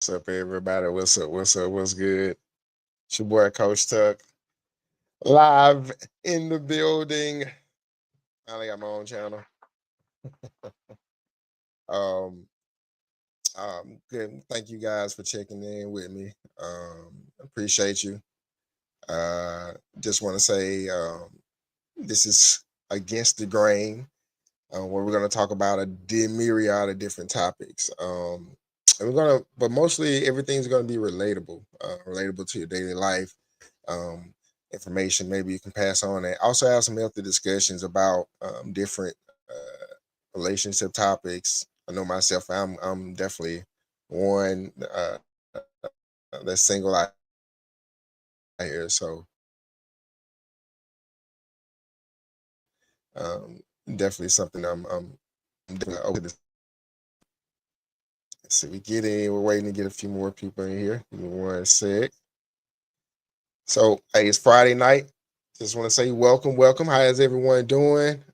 What's up, everybody? What's up? What's up? What's good? It's your boy, Coach Tuck, live in the building. I only got my own channel. um, Good. Thank you guys for checking in with me. Appreciate you. Just want to say this is Against the Grain, where we're going to talk about a myriad of different topics. And but mostly everything's going to be relatable to your daily life. Um, Information maybe you can pass on, and also have some healthy discussions about different relationship topics. I know myself, I'm definitely one that's single out here, so definitely something I'm definitely open to. So we get in. We're waiting to get a few more people in here. Give me one sec. So hey, it's Friday night. Just want to say welcome, welcome. How is everyone doing?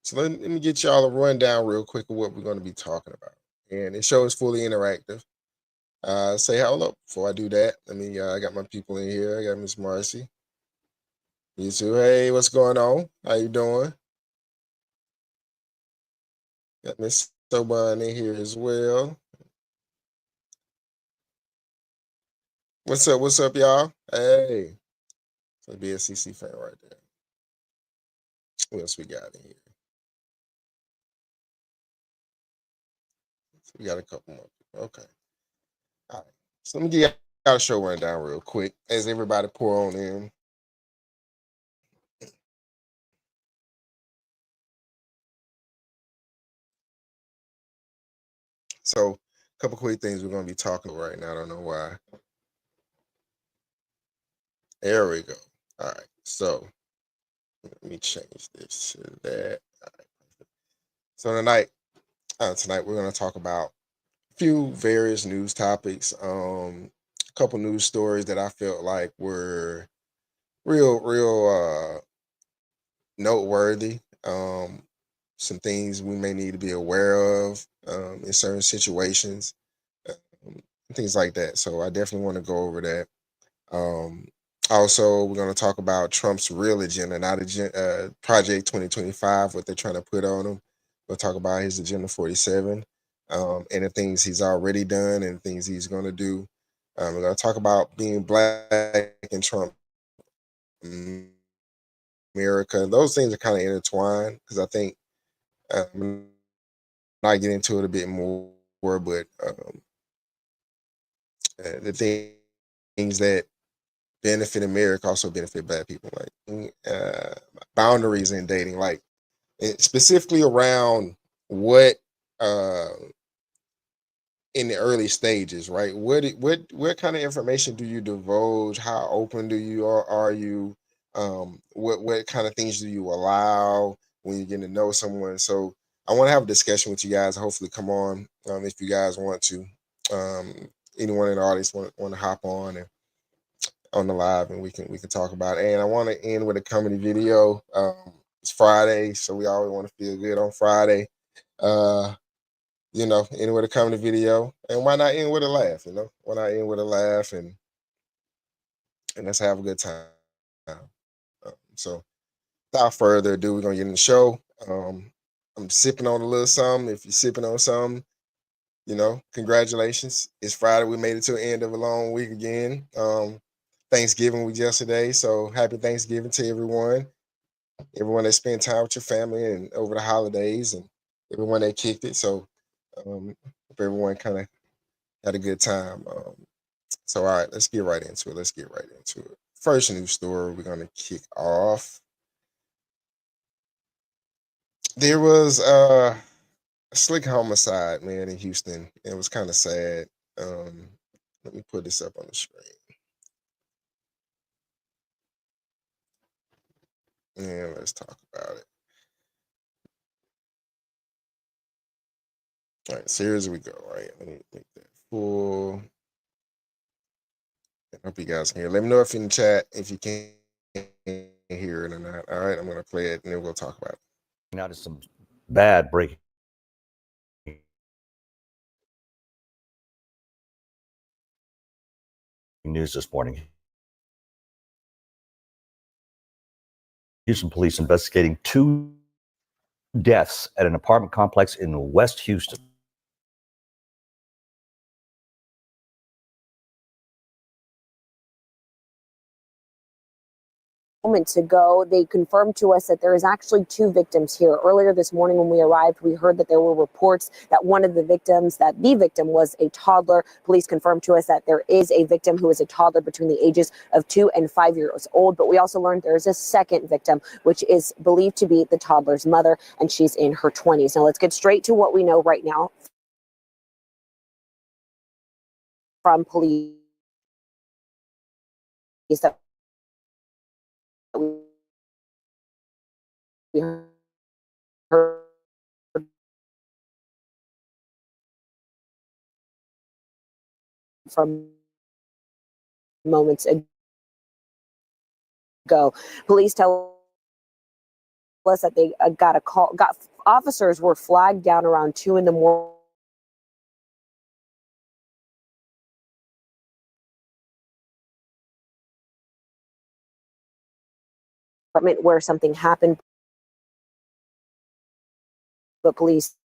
So let me get y'all a rundown real quick of what we're going to be talking about. And the show is fully interactive. Say hello before I do that. I got my people in here. I got Miss Marcy. You too. Hey, what's going on? How you doing? Got Miss Soban in here as well. What's up? What's up, y'all? Hey, it's a BSCC fan right there. What else we got in here? So we got a couple more people. Okay. All right. So let me get y'all a show rundown real quick as everybody pour on in. So, a couple quick things we're going to be talking about right now. I don't know why. There we go. All right. So, let me change this to that. All right. So tonight we're going to talk about a few various news topics. A couple news stories that I felt like were real noteworthy. Some things we may need to be aware of in certain situations, things like that. So I definitely want to go over that. Um, Also, we're going to talk about Trump's real agenda, not Project 2025, what they're trying to put on him. We'll talk about his Agenda 47 and the things he's already done and things he's going to do. We're going to talk about being black in Trump America. Those things are kind of intertwined because I think not get into it a bit more, but the things that benefit America also benefit black people, like boundaries in dating, like specifically around what uh, in the early stages, right? What kind of information do you divulge? How open do you are you? What kind of things do you allow when you're getting to know someone? So I want to have a discussion with you guys. Hopefully, come on if you guys want to. Um, Anyone in the audience want to hop on and on the live, and we can talk about it. And I want to end with a comedy video. It's Friday, so we always want to feel good on Friday. Uh, End with a comedy video, and why not end with a laugh? Why not end with a laugh and let's have a good time. So without further ado, we're gonna get in the show. I'm sipping on a little something. If you're sipping on something, congratulations. It's Friday. We made it to the end of a long week again. Thanksgiving was yesterday, so happy Thanksgiving to everyone that spent time with your family and over the holidays, and everyone that kicked it. So hope everyone kind of had a good time. So all right, let's get right into it. First news story we're gonna kick off. There was a slick homicide, man, in Houston. It was kind of sad. Um, Let me put this up on the screen. Yeah, let's talk about it. All right, so here's we go. Right, let me make that full. I hope you guys can hear. Let me know if in the chat if you can hear it or not. All right, I'm gonna play it and then we'll talk about it. Now to some bad breaking News this morning. Houston police investigating 2 deaths at an apartment complex in West Houston. Moments ago, they confirmed to us that there is actually 2 victims here. Earlier this morning when we arrived, we heard that there were reports that the victim was a toddler. Police confirmed to us that there is a victim who is a toddler between the ages of 2 and 5 years old. But we also learned there's a second victim, which is believed to be the toddler's mother, and she's in her 20s. Now let's get straight to what we know right now from police. That we heard from moments ago. Police tell us that they got a call. Officers were flagged down around 2 in the morning. Where something happened, but police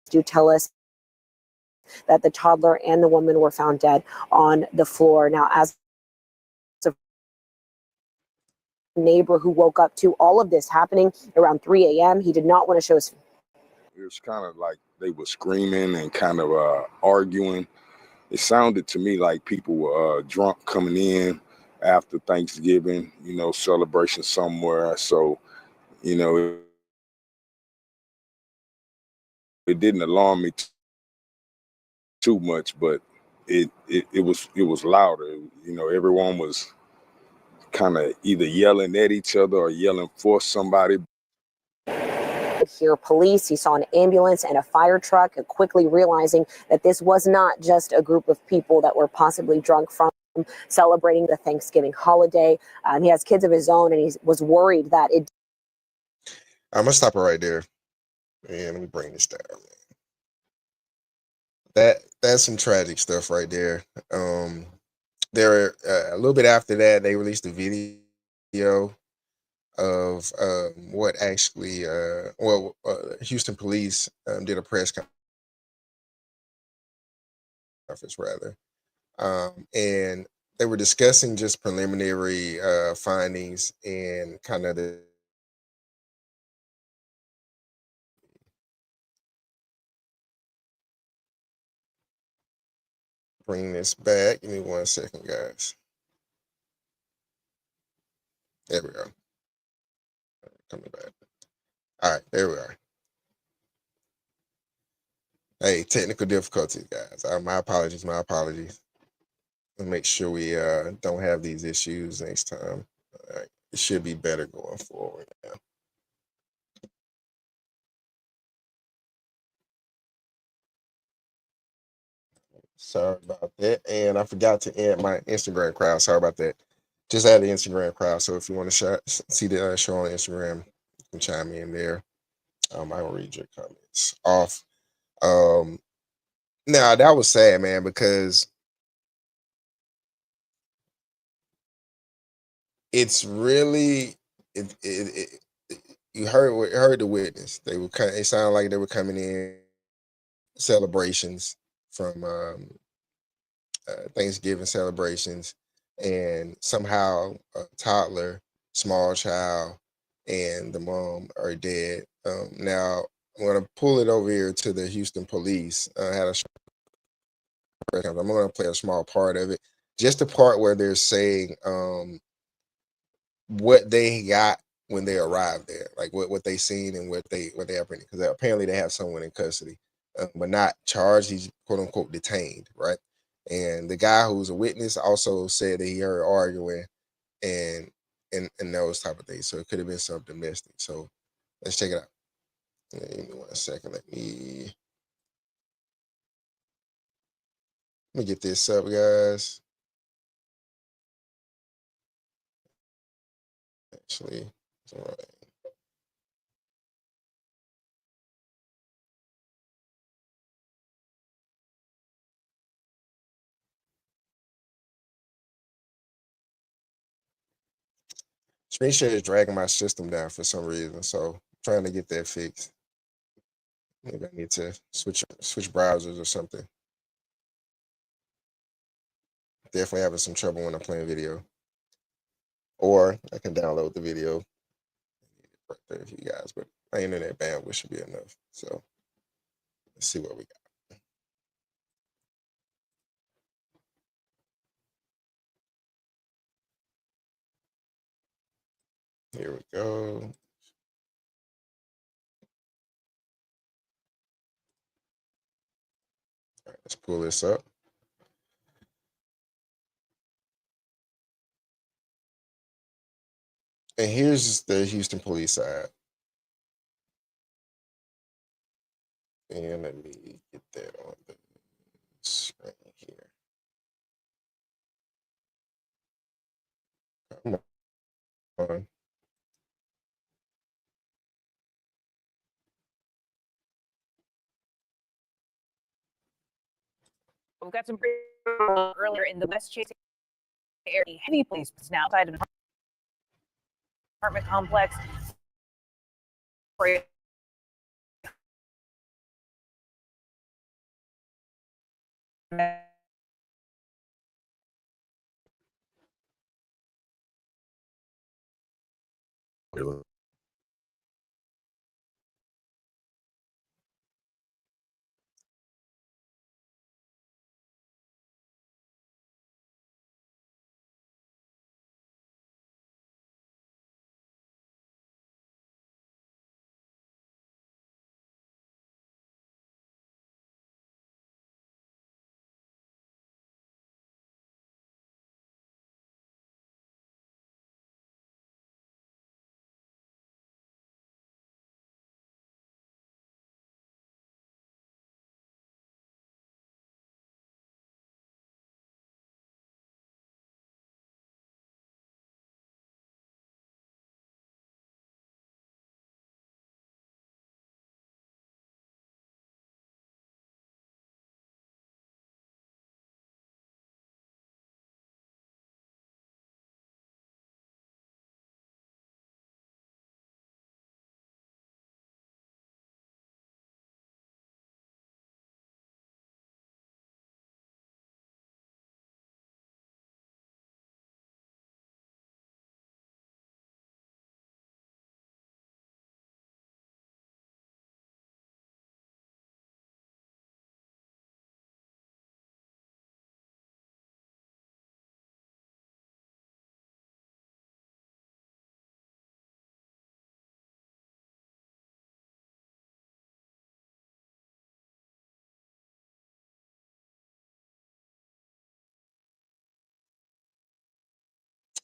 do tell us that the toddler and the woman were found dead on the floor. Now, as a neighbor who woke up to all of this happening around 3 a.m., he did not want to show his. It was kind of like they were screaming and kind of arguing. It sounded to me like people were drunk coming in after Thanksgiving, celebration somewhere. So, it didn't alarm me too much, but it was louder. Everyone was kind of either yelling at each other or yelling for somebody. Hear police, he saw an ambulance and a fire truck, and quickly realizing that this was not just a group of people that were possibly drunk from celebrating the Thanksgiving holiday. He has kids of his own, and he was worried that it. I'm gonna stop it right there. And let me bring this down. That's some tragic stuff right there. There a little bit after that, they released a video of what actually Houston police did a press conference rather, and they were discussing just preliminary findings and kind of the bring this back. Give me 1 second, guys. There we go. Coming back. All right, there we are. Hey, technical difficulties, guys. My apologies. My apologies. We'll make sure we don't have these issues next time. All right. It should be better going forward now. Sorry about that. And I forgot to add my Instagram crowd. Sorry about that. Just add the Instagram crowd. So if you want to see the show on Instagram, you can chime in there. I will read your comments off. Now that was sad, man, because it's really you heard the witness. They were it sounded like they were coming in celebrations from Thanksgiving celebrations, and somehow a toddler, small child, and the mom are dead. Now I'm gonna pull it over here to the Houston police. I'm gonna play a small part of it, just the part where they're saying what they got when they arrived there, like what they seen and what they apprehended, because apparently they have someone in custody, but not charged. He's quote unquote detained, right? And the guy who's a witness also said that he heard arguing and those type of things. So it could have been something domestic. So let's check it out. Give me 1 second. Let me get this up, guys. Actually, it's all right. Screen share is dragging my system down for some reason, so I'm trying to get that fixed. Maybe I need to switch browsers or something. Definitely having some trouble when I'm playing video. Or I can download the video right there for you guys, but my internet bandwidth should be enough. So let's see what we got. Here we go. All right, let's pull this up. And here's the Houston police side. And let me get that on the screen here. Come on. We've got some earlier in the West Chase area. Heavy police now outside of an apartment complex.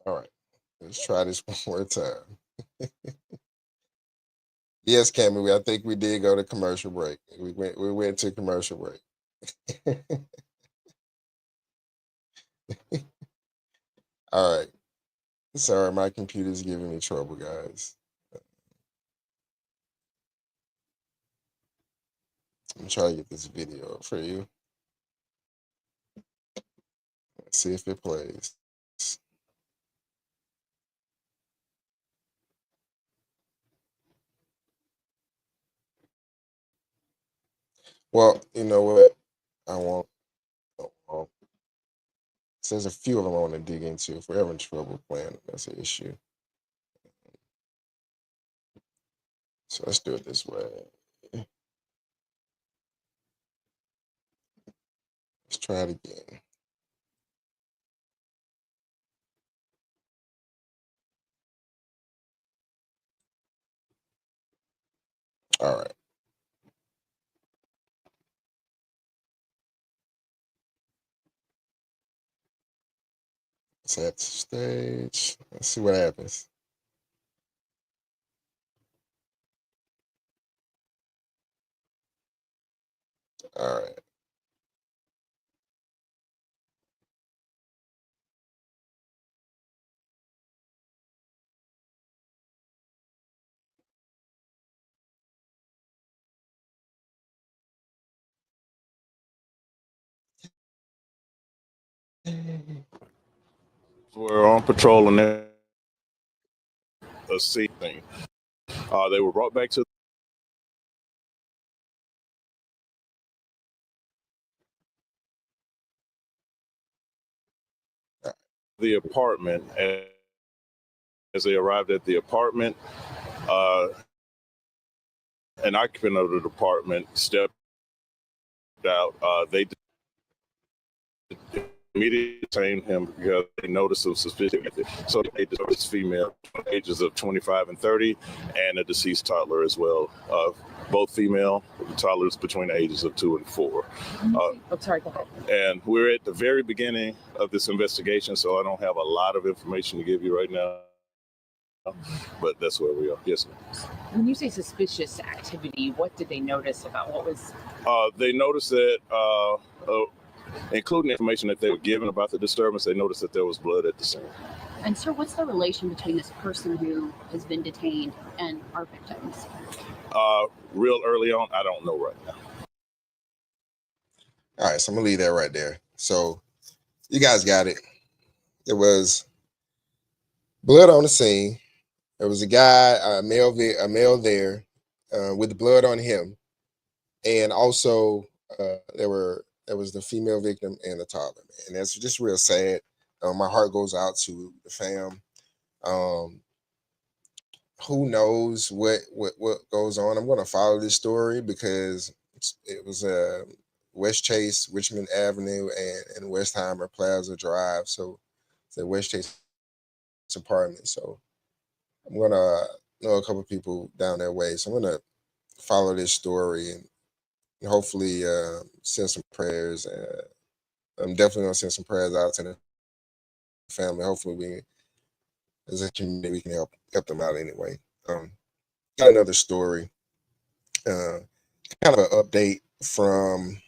All right. Let's try this one more time. Yes, Cammy, I think we did go to commercial break. We went to commercial break. All right. Sorry, my computer's giving me trouble, guys. I'm trying to get this video up for you. Let's see if it plays. Well, you know what? I won't. Well, there's a few of them I want to dig into. If we're having trouble playing, that's an issue. So let's do it this way. Let's try it again. All right. Set stage. Let's see what happens. All right. We're on patrol and a scene thing. They were brought back to the apartment, and as they arrived at the apartment, an occupant of the apartment stepped out. They immediately detained him because they noticed some suspicion. So they discovered this female, ages of 25 and 30, and a deceased toddler as well. Both female, toddlers between the ages of 2 and 4. Sorry, go ahead. And we're at the very beginning of this investigation, so I don't have a lot of information to give you right now. But that's where we are. Yes, ma'am. When you say suspicious activity, what did they notice about what was? They noticed that, including the information that they were given about the disturbance, they noticed that there was blood at the scene. And sir, what's the relation between this person who has been detained and our victims? Real early on, I don't know right now. All right, so I'm gonna leave that right there. So you guys got it. There was blood on the scene. There was a guy, a male there, with the blood on him, and also there was the female victim and the toddler. And that's just real sad. My heart goes out to the fam. Who knows what goes on? I'm going to follow this story because it was West Chase, Richmond Avenue, and Westheimer Plaza Drive. So it's a West Chase apartment. So I'm gonna know a couple people down that way. So I'm gonna follow this story and hopefully send some prayers. I'm definitely gonna send some prayers out to the family. Hopefully we, as a community, we can help them out anyway. Got another story, kind of an update from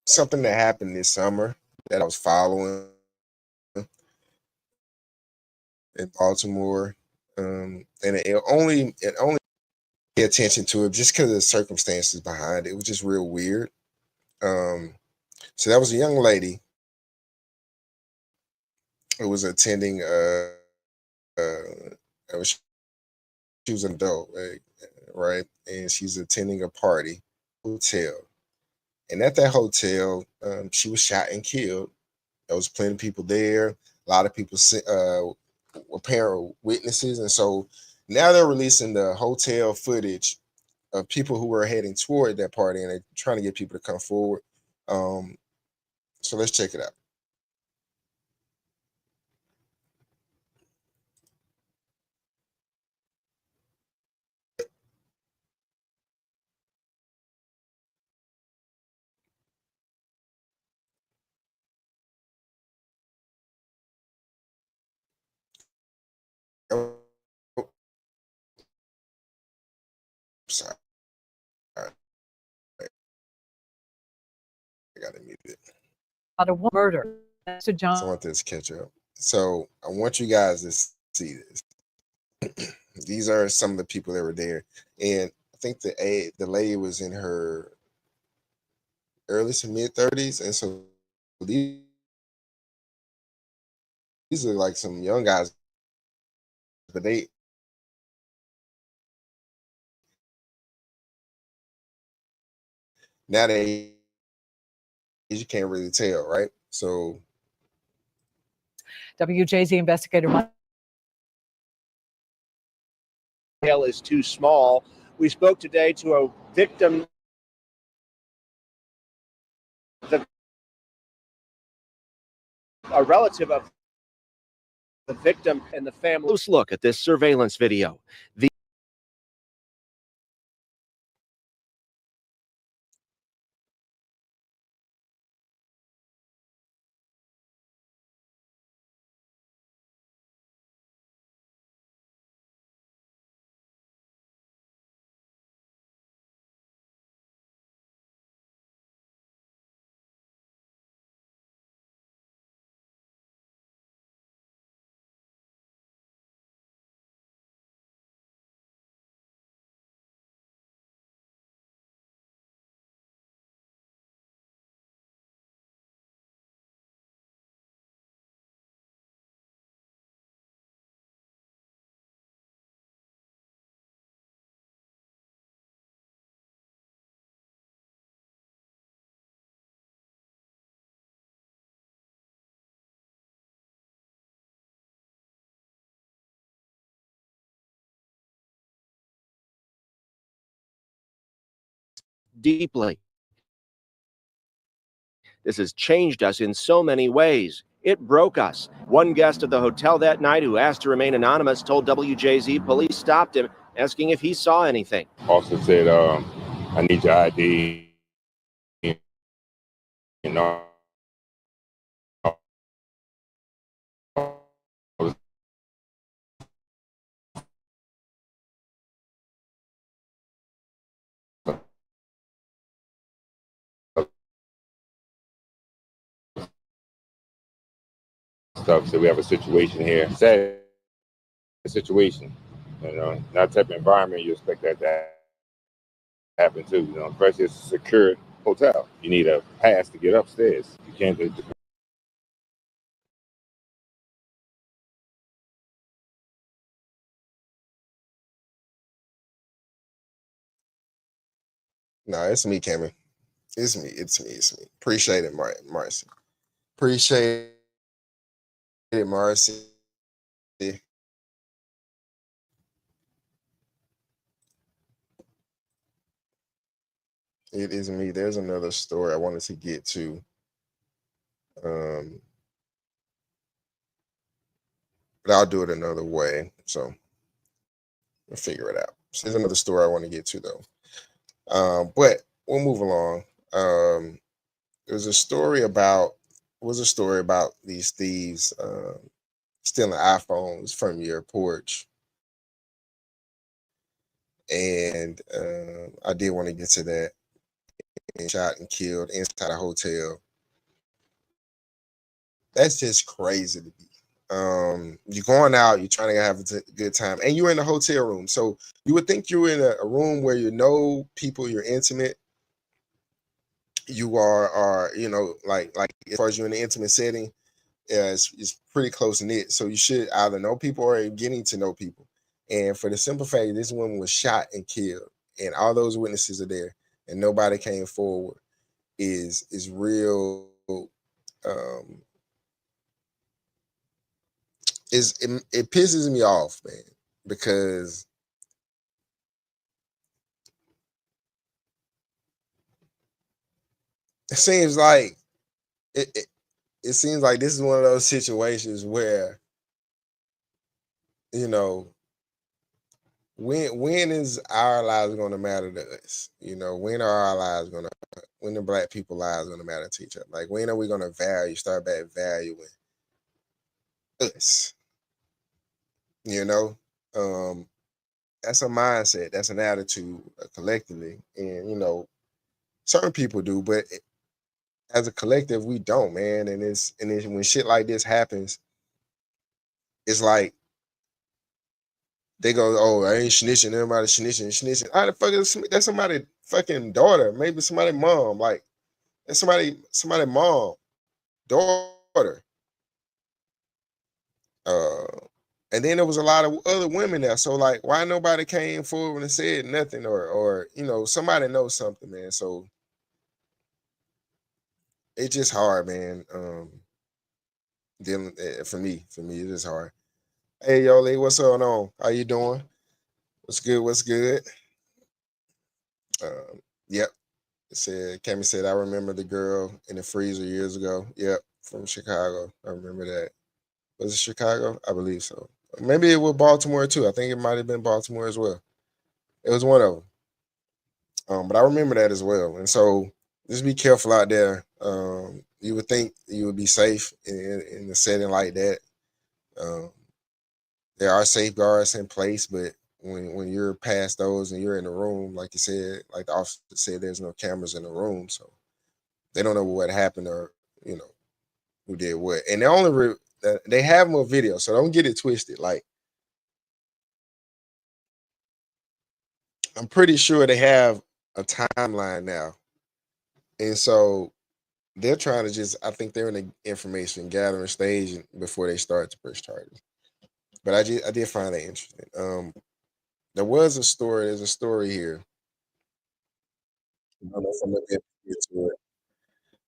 something that happened this summer that I was following in Baltimore, and it only pay attention to it just because of the circumstances behind it. It was just real weird. So that was a young lady who was attending. She was an adult, right? And she's attending a party hotel, and at that hotel, she was shot and killed. There was plenty of people there. A lot of people were apparent witnesses, and so now they're releasing the hotel footage of people who were heading toward that party, and they're trying to get people to come forward. So let's check it out. Oh, sorry, I got to mute it. Out of murder. So John. So I want this to catch up. So I want you guys to see this. These are some of the people that were there, and I think the lady was in her early to mid 30s, and so these are like some young guys, but nowadays you can't really tell, right? So WJZ investigator is too small. We spoke today to a victim, a relative of the victim and the family. Close look at this surveillance video. deeply. This has changed us in so many ways. It broke us. One guest at the hotel that night who asked to remain anonymous told WJZ police stopped him, asking if he saw anything. Also said, I need your ID. You know, stuff. So we have a situation here. Sad situation. You know, that type of environment you expect that to happen too. You know, especially it's a secure hotel. You need a pass to get upstairs. You can't just No, it's me, Cammy. It's me. It's me. It's me. Appreciate it, Marcy. Appreciate it, Marcy. It is me. There's another story I wanted to get to. But I'll do it another way. So we'll figure it out. So there's another story I want to get to though. But we'll move along. There's a story about these thieves stealing iPhones from your porch. And I did want to get to that. And shot and killed inside a hotel. That's just crazy to me. You're going out, you're trying to have a good time, and you're in a hotel room. So you would think you're in a room where you know people, you're intimate. You are you know, like as far as you're in an intimate setting, it's pretty close knit. So you should either know people or getting to know people. And for the simple fact, this woman was shot and killed, and all those witnesses are there, and nobody came forward, is real. It pisses me off, man, because it seems like it seems like this is one of those situations where, you know, when is our lives going to matter to us? You know, when are our lives going to, when the Black people lives going to matter to each other? Like, when are we going to start back valuing us? You know, that's a mindset, that's an attitude collectively, and you know, certain people do, but as a collective, we don't, man. And it's when shit like this happens, it's like they go, "Oh, I ain't snitching. Everybody snitching. How the fuck is that's somebody's fucking daughter? Maybe somebody's mom. Like that's somebody mom, daughter." And then there was a lot of other women there. So like, why nobody came forward and said nothing, or you know, somebody knows something, man. So it's just hard, man. Dealing for me, it is hard. Hey, Yoli, what's going on? How you doing? What's good? What's good? Yep. It said Cammy said, I remember the girl in the freezer years ago. Yep, from Chicago. I remember that. Was it Chicago? I believe so. Maybe it was Baltimore too. I think it might have been Baltimore as well. It was one of them. But I remember that as well. And so just be careful out there. You would think you would be safe in a setting like that. There are safeguards in place, but when you're past those and you're in the room, like you said, like the officer said, there's no cameras in the room, so they don't know what happened or you know who did what. And they have more video, so don't get it twisted. Like I'm pretty sure they have a timeline now, and so they're trying to just. I think they're in the information gathering stage before they start to press charges. But I did find that interesting. There's a story here. I don't know if I'm gonna get to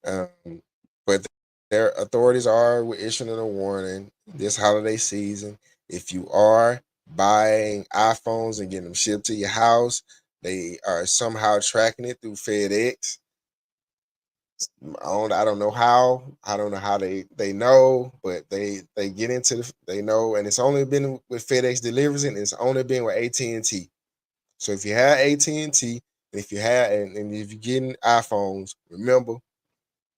it. But their authorities are issuing a warning this holiday season. If you are buying iPhones and getting them shipped to your house, They are somehow tracking it through FedEx. I don't know how. I don't know how they know, but they get into they know, and it's only been with FedEx deliveries, and it's only been with AT&T. So if you have AT&T, and if you have, and if you're getting iPhones, remember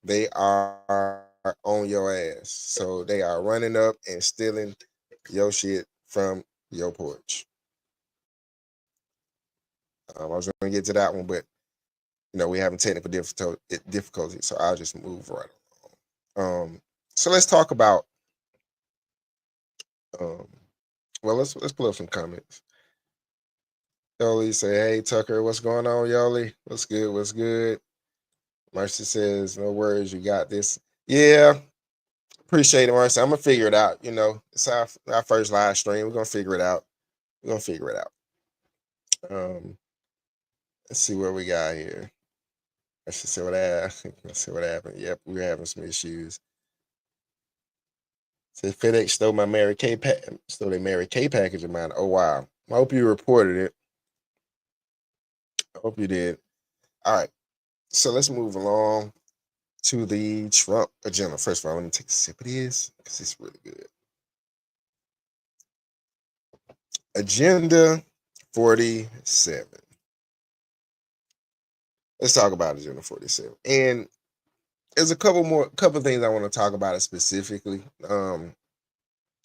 they are on your ass. So they are running up and stealing your shit from your porch. I was going to get to that one, but we having technical difficulty, so I'll just move right along. So let's talk about. Well, let's pull up some comments. Yoli say, "Hey Tucker, what's going on, Yoli? What's good? What's good?" Mercy says, "No worries, you got this." Yeah, appreciate it, Mercy. I'm gonna figure it out. It's our first live stream. We're gonna figure it out. Let's see what we got here. Let's see what happened. Let's see what happened. Yep, we're having some issues. Said FedEx stole my Mary Kay stole their Mary Kay package of mine. Oh wow. I hope you reported it. I hope you did. All right. So let's move along to the Trump agenda. First of all, I want to take a sip of this because it's really good. Agenda 47. Let's talk about Agenda 47. And there's a couple things I want to talk about it specifically. And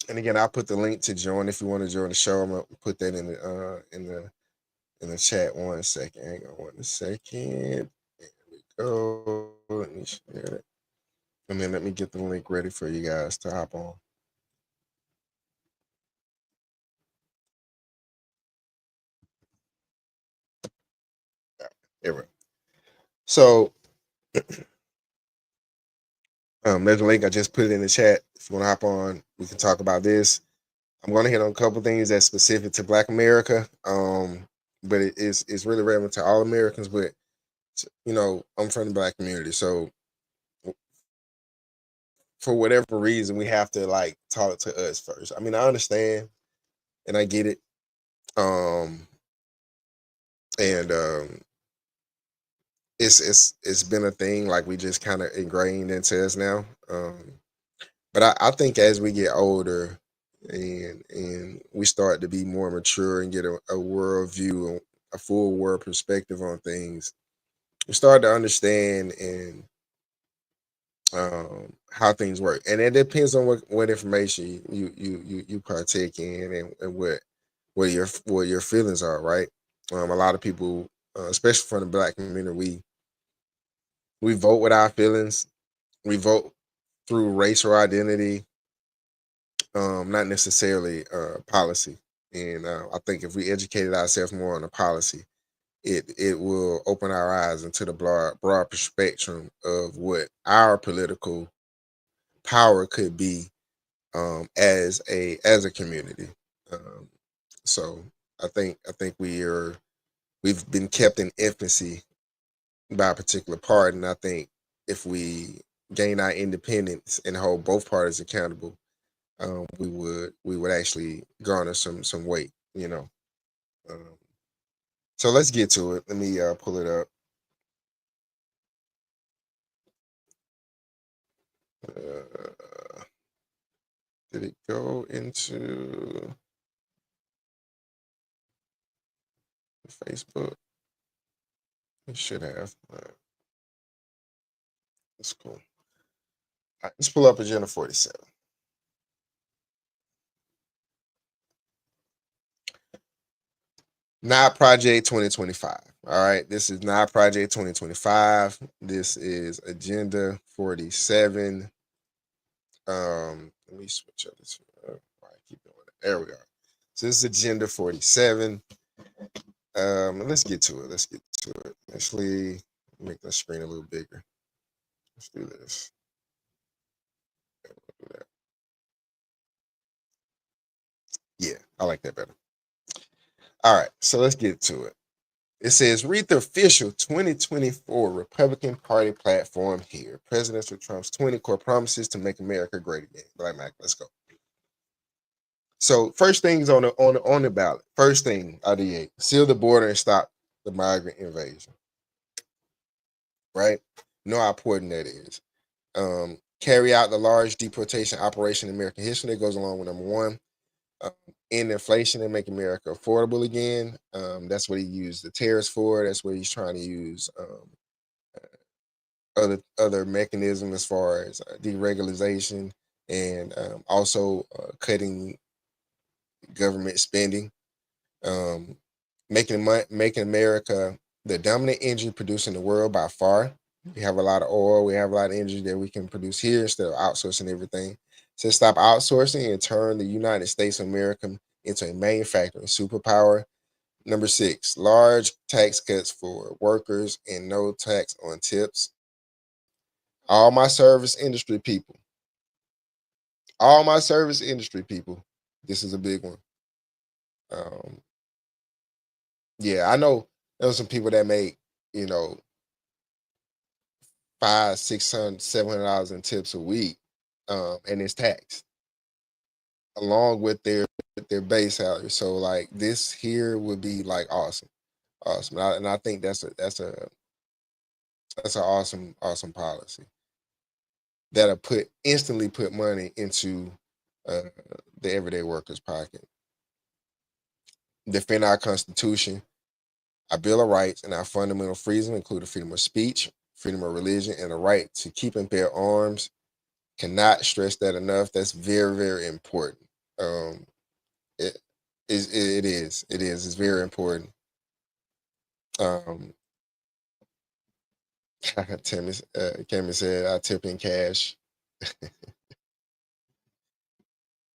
again, I'll put the link to join if you want to join the show. I'm gonna put that in the chat. 1 second. Hang on 1 second. There we go. Let me share it. And then let me get the link ready for you guys to hop on. There we go. So there's a link. I just put it in the chat. If you want to hop on, we can talk about this. I'm going to hit on a couple things that's specific to Black America, but it's really relevant to all Americans. But I'm from the Black community, so for whatever reason, we have to talk to us first. I mean, I understand and I get it, and it's been a thing we just kind of ingrained into us now. But I think as we get older and we start to be more mature and get a world view, a full world perspective on things, we start to understand and how things work. And it depends on what information you partake in and what your feelings are, right? A lot of people, especially from the Black community, we vote with our feelings. We vote through race or identity, not necessarily policy. And I think if we educated ourselves more on the policy, it will open our eyes into the broad spectrum of what our political power could be as a community. So I think we've been kept in infancy by a particular part, and I think if we gain our independence and hold both parties accountable, we would actually garner some weight, So let's get to it. Let me pull it up. Did it go into Facebook? It should have. That's cool. All right, let's pull up Agenda 47. Not Project 2025. All right, this is not Project 2025. This is Agenda 47. Let me switch up this. Keep doing it. There we go. So this is Agenda 47. Let's get to it. Actually, make the screen a little bigger. Let's do this. Yeah, I like that better. All right, so let's get to it. It says, read the official 2024 Republican Party platform here. President Trump's 20 core promises to make America great again. Black Mac, let's go. So first things on the ballot. First thing out of the gate, seal the border and stop the migrant invasion, right? You know how important that is. Carry out the large deportation operation in American history. That goes along with number one. End inflation and make America affordable again. That's what he used the tariffs for. That's what he's trying to use other mechanism as far as deregulation and also cutting government spending, making America the dominant energy producer in the world by far. We have a lot of oil. We have a lot of energy that we can produce here instead of outsourcing everything. So stop outsourcing and turn the United States of America into a manufacturing superpower. Number 6, large tax cuts for workers and no tax on tips. All my service industry people, this is a big one. Yeah, I know there are some people that make, you know, $500, $600, $700 in tips a week, and it's taxed along with their base salary. So like this here would be like awesome. And I think that's an awesome policy that'll instantly put money into the everyday worker's pocket. Defend our Constitution, our Bill of Rights, and our fundamental freedoms, including freedom of speech, freedom of religion, and the right to keep and bear arms. Cannot stress that enough. That's very, very important. It is. It's very important. Cameron said, "I tip in cash."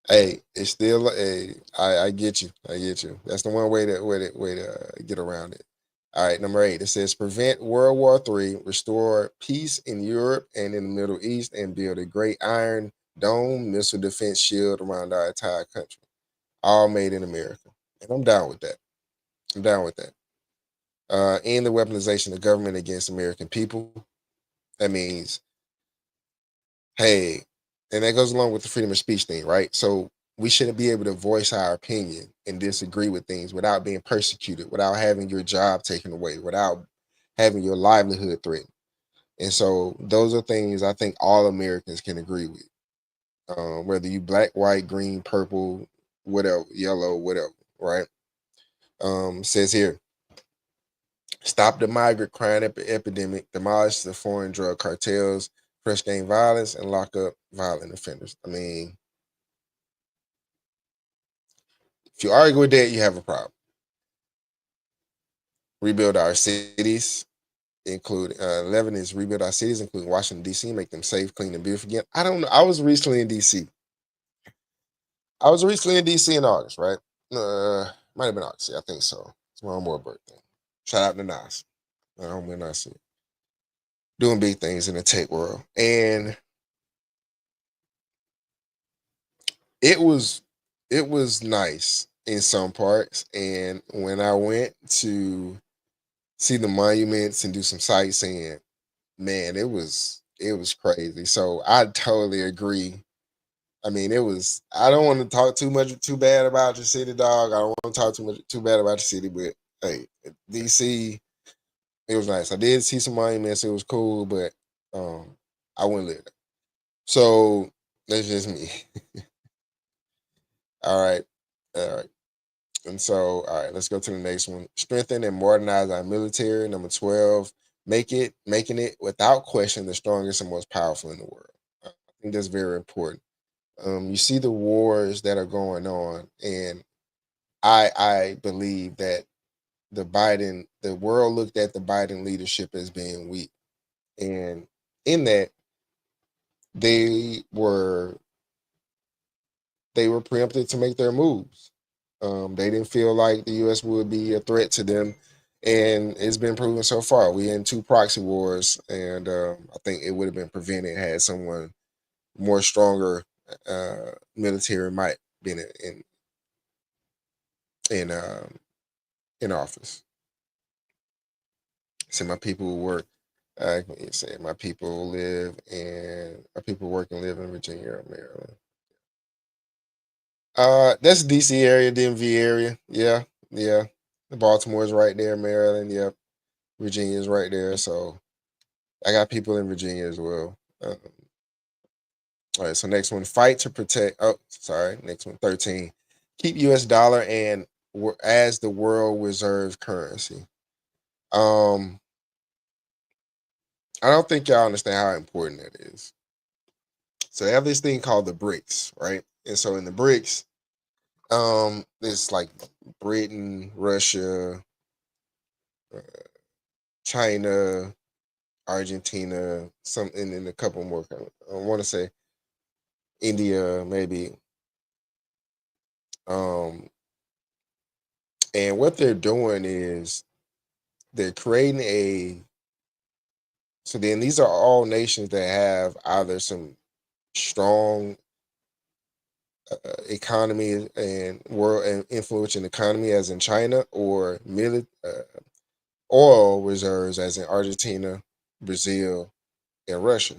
Hey, it's still. Hey, I get you. That's the one way to get around it. All right, number 8. It says prevent World War III, restore peace in Europe and in the Middle East, and build a great Iron Dome missile defense shield around our entire country, all made in America. And I'm down with that. End the weaponization of government against American people. That means, hey, and that goes along with the freedom of speech thing, right? So we shouldn't be able to voice our opinion and disagree with things without being persecuted, without having your job taken away, without having your livelihood threatened. And so those are things I think all Americans can agree with. Whether you black, white, green, purple, whatever, yellow, whatever, right? Says here, stop the migrant crime epidemic, demolish the foreign drug cartels, press gang violence, and lock up violent offenders. I mean, if you argue with that, you have a problem. Rebuild our cities, including 11 is rebuild our cities, including Washington, D.C., make them safe, clean, and beautiful again. I don't know. I was recently in D.C. In August, right? Might have been August. Yeah, I think so. It's my own birthday. Shout out to Nas. My homie Nas. Doing big things in the tech world. And it was nice in some parts. And when I went to see the monuments and do some sightseeing, man, it was crazy. So I totally agree. I mean, I don't want to talk too bad about your city, dog. I don't want to talk too bad about your city, but hey, DC, it was nice. I did see some monuments. It was cool, but I wouldn't live there. So that's just me. All right. And so, all right, let's go to the next one. Strengthen and modernize our military. Number 12, making it without question the strongest and most powerful in the world. I think that's very important. You see the wars that are going on, and I believe that the world looked at the Biden leadership as being weak, and in that they were preempted to make their moves. They didn't feel like the U.S. would be a threat to them, and it's been proven so far. We're in 2 proxy wars, and I think it would have been prevented had someone more stronger military might been in office. So my people work. Say my people work and live in Virginia or Maryland. That's DC area, DMV area. Yeah. Baltimore's right there, Maryland, yep. Virginia's right there. So I got people in Virginia as well. All right, so next one, fight to protect. Oh, sorry, next one, 13. Keep U.S. dollar and as the world reserve currency. I don't think y'all understand how important that is. So they have this thing called the BRICS, right? And so in the BRICS, it's like Britain, Russia, uh, China, Argentina, and a couple more. I want to say India, maybe. And what they're doing is they're creating so then these are all nations that have either some strong economy and world and influential economy as in China, or oil reserves as in Argentina, Brazil, and Russia.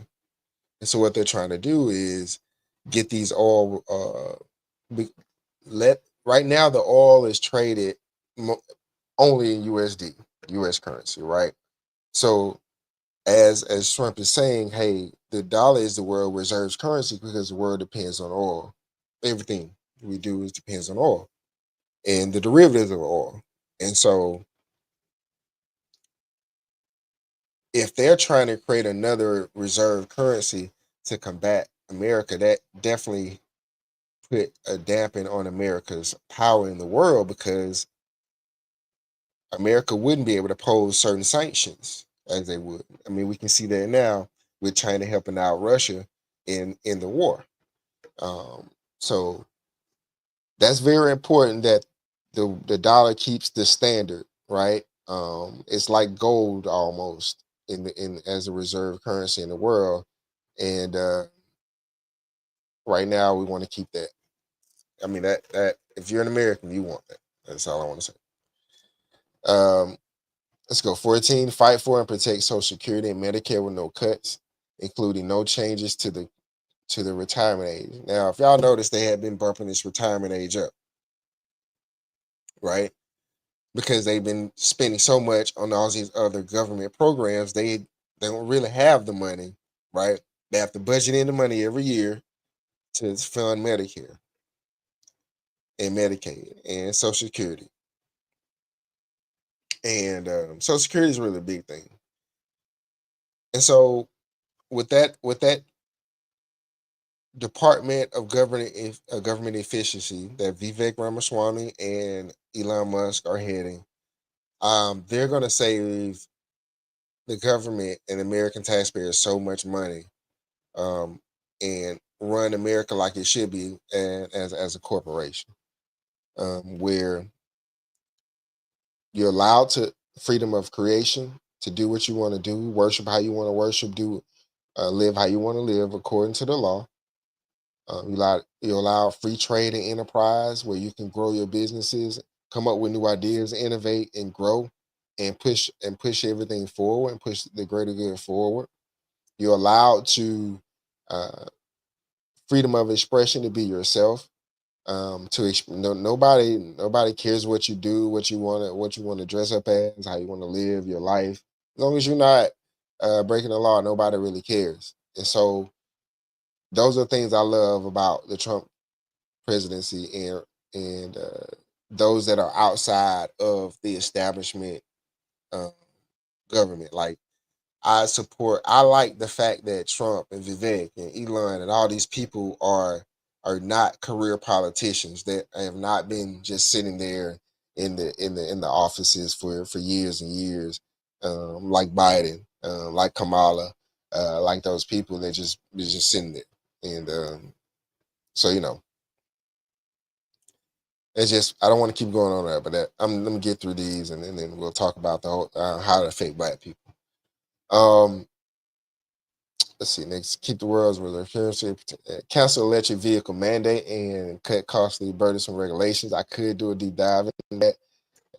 And so what they're trying to do is get these oil right now the oil is traded only in USD, US currency, right? So as Trump is saying, hey, the dollar is the world reserves currency because the world depends on oil. Everything we do is depends on oil and the derivatives of oil. And so if they're trying to create another reserve currency to combat America, that definitely put a dampen on America's power in the world, because America wouldn't be able to pose certain sanctions as they would. I mean, we can see that now with China helping out Russia in the war. So that's very important that the dollar keeps the standard, right? It's like gold almost in as a reserve currency in the world, and right now we want to keep that. I mean that if you're an American, you want that. That's all I want to say. Let's go. 14. Fight for and protect Social Security and Medicare with no cuts, including no changes to the retirement age. Now, if y'all notice, they have been bumping this retirement age up, right? Because they've been spending so much on all these other government programs, they don't really have the money, right? They have to budget in the money every year to fund Medicare and Medicaid and Social Security. And Social Security is really a big thing. And so with that Department of Government Efficiency that Vivek Ramaswamy and Elon Musk are heading, they're going to save the government and American taxpayers so much money, and run America like it should be, and as a corporation, where you're allowed to freedom of creation to do what you want to do, worship how you want to worship, live how you want to live according to the law. You allow free trade and enterprise where you can grow your businesses, come up with new ideas, innovate and grow, and push everything forward and push the greater good forward. You're allowed to freedom of expression to be yourself. Nobody cares what you do, what you want to dress up as, how you want to live your life. As long as you're not breaking the law, nobody really cares. And so those are things I love about the Trump presidency, and those that are outside of the establishment government. Like I like the fact that Trump and Vivek and Elon and all these people are not career politicians, that have not been just sitting there in the offices for years and years, like Biden, like Kamala, like those people that just sitting there. And so it's just, I don't want to keep going on that, but let me get through these, and then we'll talk about the whole, how it affect Black people. Let's see. Next, keep the world's reserve currency. Cancel electric vehicle mandate and cut costly, burdensome regulations. I could do a deep dive in that.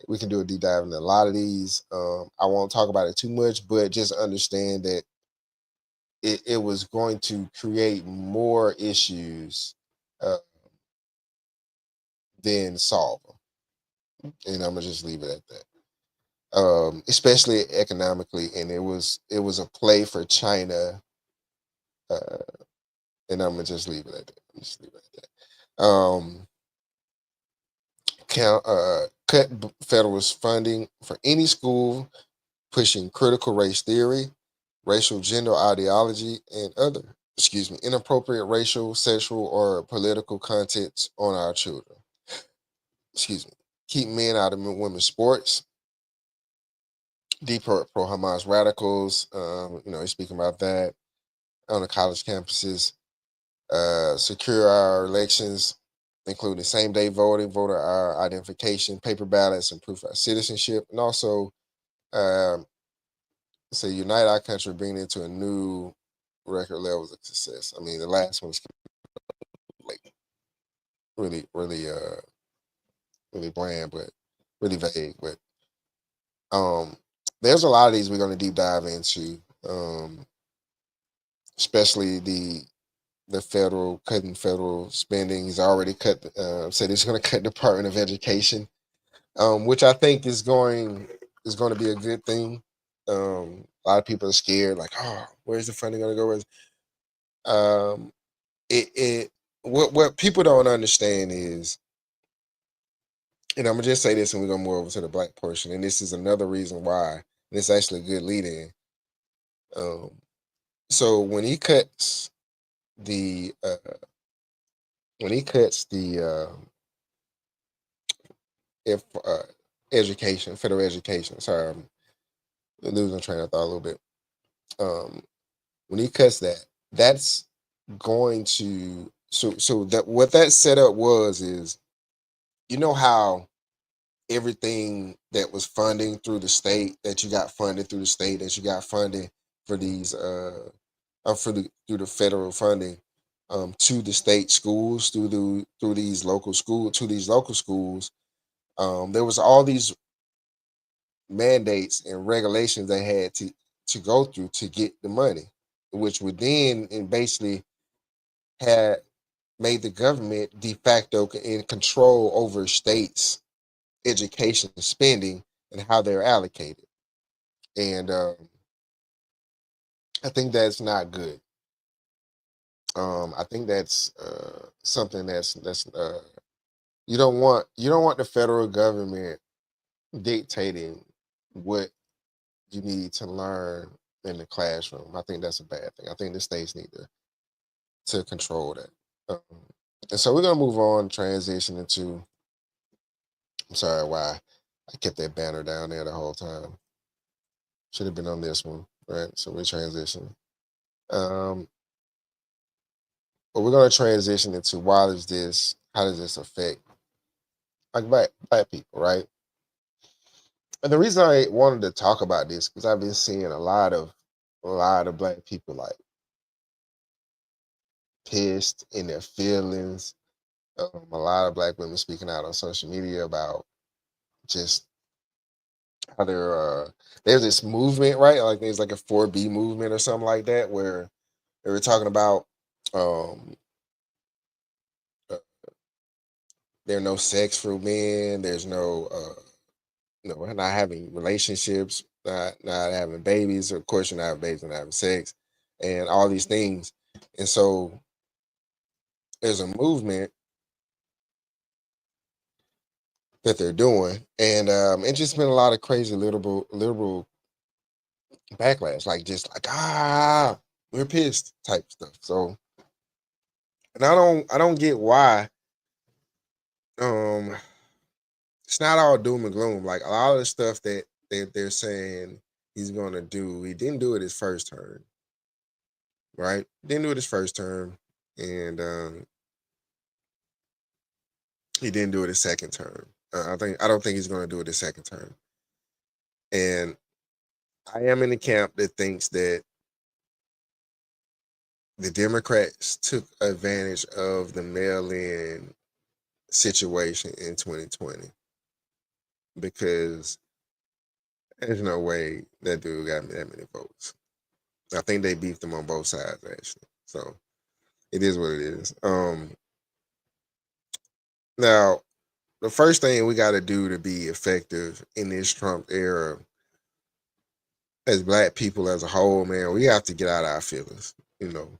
We can do a deep dive in a lot of these. I won't talk about it too much, but just understand that it was going to create more issues than solve them. and I'm gonna just leave it at that. Especially economically, and it was a play for China, uh, and I'm gonna just leave it at that. Just leave it at that. Cut federal funding for any school pushing critical race theory, racial gender ideology, and other, inappropriate racial, sexual, or political contents on our children. Keep men out of women's sports. Deport pro-Hamas radicals. He's speaking about that on the college campuses. Secure our elections, including same-day voting, voter identification, paper ballots, and proof of citizenship, and also unite our country, bring it to a new record levels of success. I mean, the last one was like really, really, really bland, but really vague. But there's a lot of these we're going to deep dive into, especially the federal cutting federal spending. He's already cut. Said he's going to cut Department of Education, which I think is going to be a good thing. A lot of people are scared, like, oh, where's the funding going to go? What people don't understand is, and I'm gonna just say this, and we're gonna move over to the black portion, and this is another reason why, and it's actually a good lead in. So when he cuts the education, federal education. Sorry, I'm losing train of thought a little bit. When he cuts that, that's going to so that what that setup was is, you know how everything that was funding through the state, that you got funded through the state, that you got funding for these through the federal funding to the state schools, through these local schools. There was all these mandates and regulations they had to go through to get the money, which would then and basically had made the government de facto in control over states' education spending and how they're allocated. And I think that's not good. I think that's something that's you don't want the federal government dictating what you need to learn in the classroom. I think that's a bad thing. I think the states need to control that. And so we're gonna move on, transition into. I'm sorry why I kept that banner down there the whole time. Should have been on this one, right? So we're transitioning. But we're gonna transition into how does this affect like black people, right? And the reason I wanted to talk about this because I've been seeing a lot of black people like pissed in their feelings. A lot of black women speaking out on social media about just how there's this movement, right? Like there's like a 4B movement or something like that, where they were talking about there are no sex for men. There's no we're not having relationships, not having babies. Of course, you're not having babies, not having sex, and all these things. And so there's a movement that they're doing, and it's just been a lot of crazy liberal backlash, like just like we're pissed type stuff. So, and I don't get why it's not all doom and gloom. Like a lot of the stuff that they're saying he's gonna do, he didn't do it his first term, right? Didn't do it his first term, and he didn't do it his second term. I don't think he's gonna do it his second term, and I am in the camp that thinks that the Democrats took advantage of the mail-in situation in 2020 because there's no way that dude got that many votes. I think they beat them on both sides actually. So it is what it is. Now the first thing we got to do to be effective in this Trump era as Black people as a whole, man, we have to get out of our feelings. You know,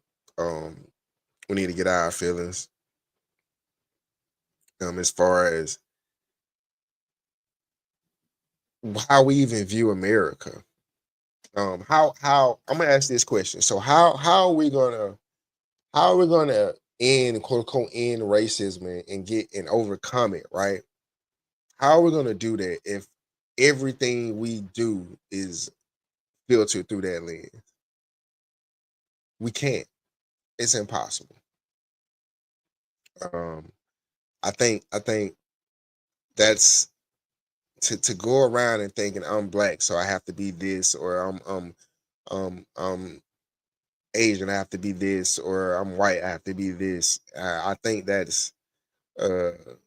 we need to get out of our feelings. As far as how we even view America. How I'm gonna ask this question. So how are we gonna end, quote unquote, end racism and overcome it, right? How are we gonna do that if everything we do is filtered through that lens? We can't. It's impossible. Um, I think that's to go around and thinking I'm Black, so I have to be this, or I'm Asian, I have to be this, or I'm white, I have to be this. I think that's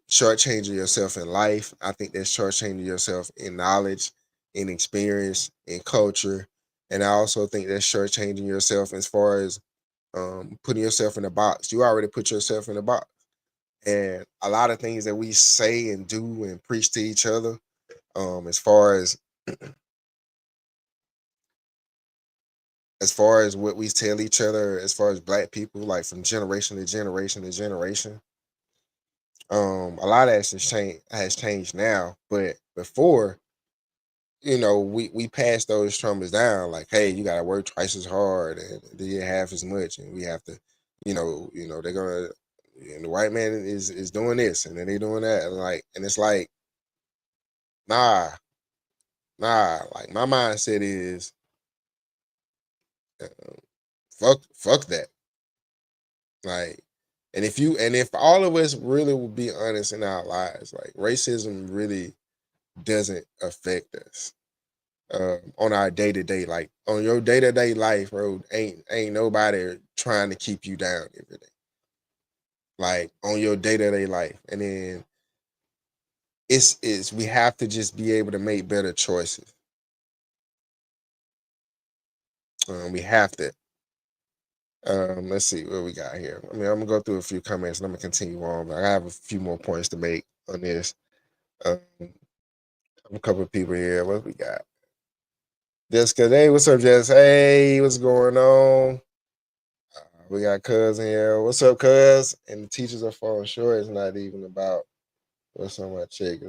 shortchanging yourself in life. I think that's shortchanging yourself in knowledge, in experience, in culture, and I also think that's shortchanging yourself as far as putting yourself in a box. You already put yourself in a box, and a lot of things that we say and do and preach to each other, as far as what we tell each other, as far as Black people, like from generation to generation to generation. A lot of that has changed now, but before, we passed those traumas down. Like, hey, you gotta work twice as hard and do half as much, and we have to, they're gonna, and the white man is doing this, and then they doing that, and it's like, nah, Like my mindset is, uh, fuck that. Like, and if all of us really will be honest in our lives, like racism really doesn't affect us on our day to day, like on your day to day life, bro. Ain't nobody trying to keep you down every day, like on your day to day life. And then it's we have to just be able to make better choices. We have to. Let's see what we got here. I mean, I'm gonna go through a few comments and I'm gonna continue on, but I have a few more points to make on this. Um, a couple of people here. What we got? Jessica, hey, what's up, Jess? Hey, what's going on? We got Cuz in here. What's up, Cuz? And the teachers are falling short. It's not even about what's on my check.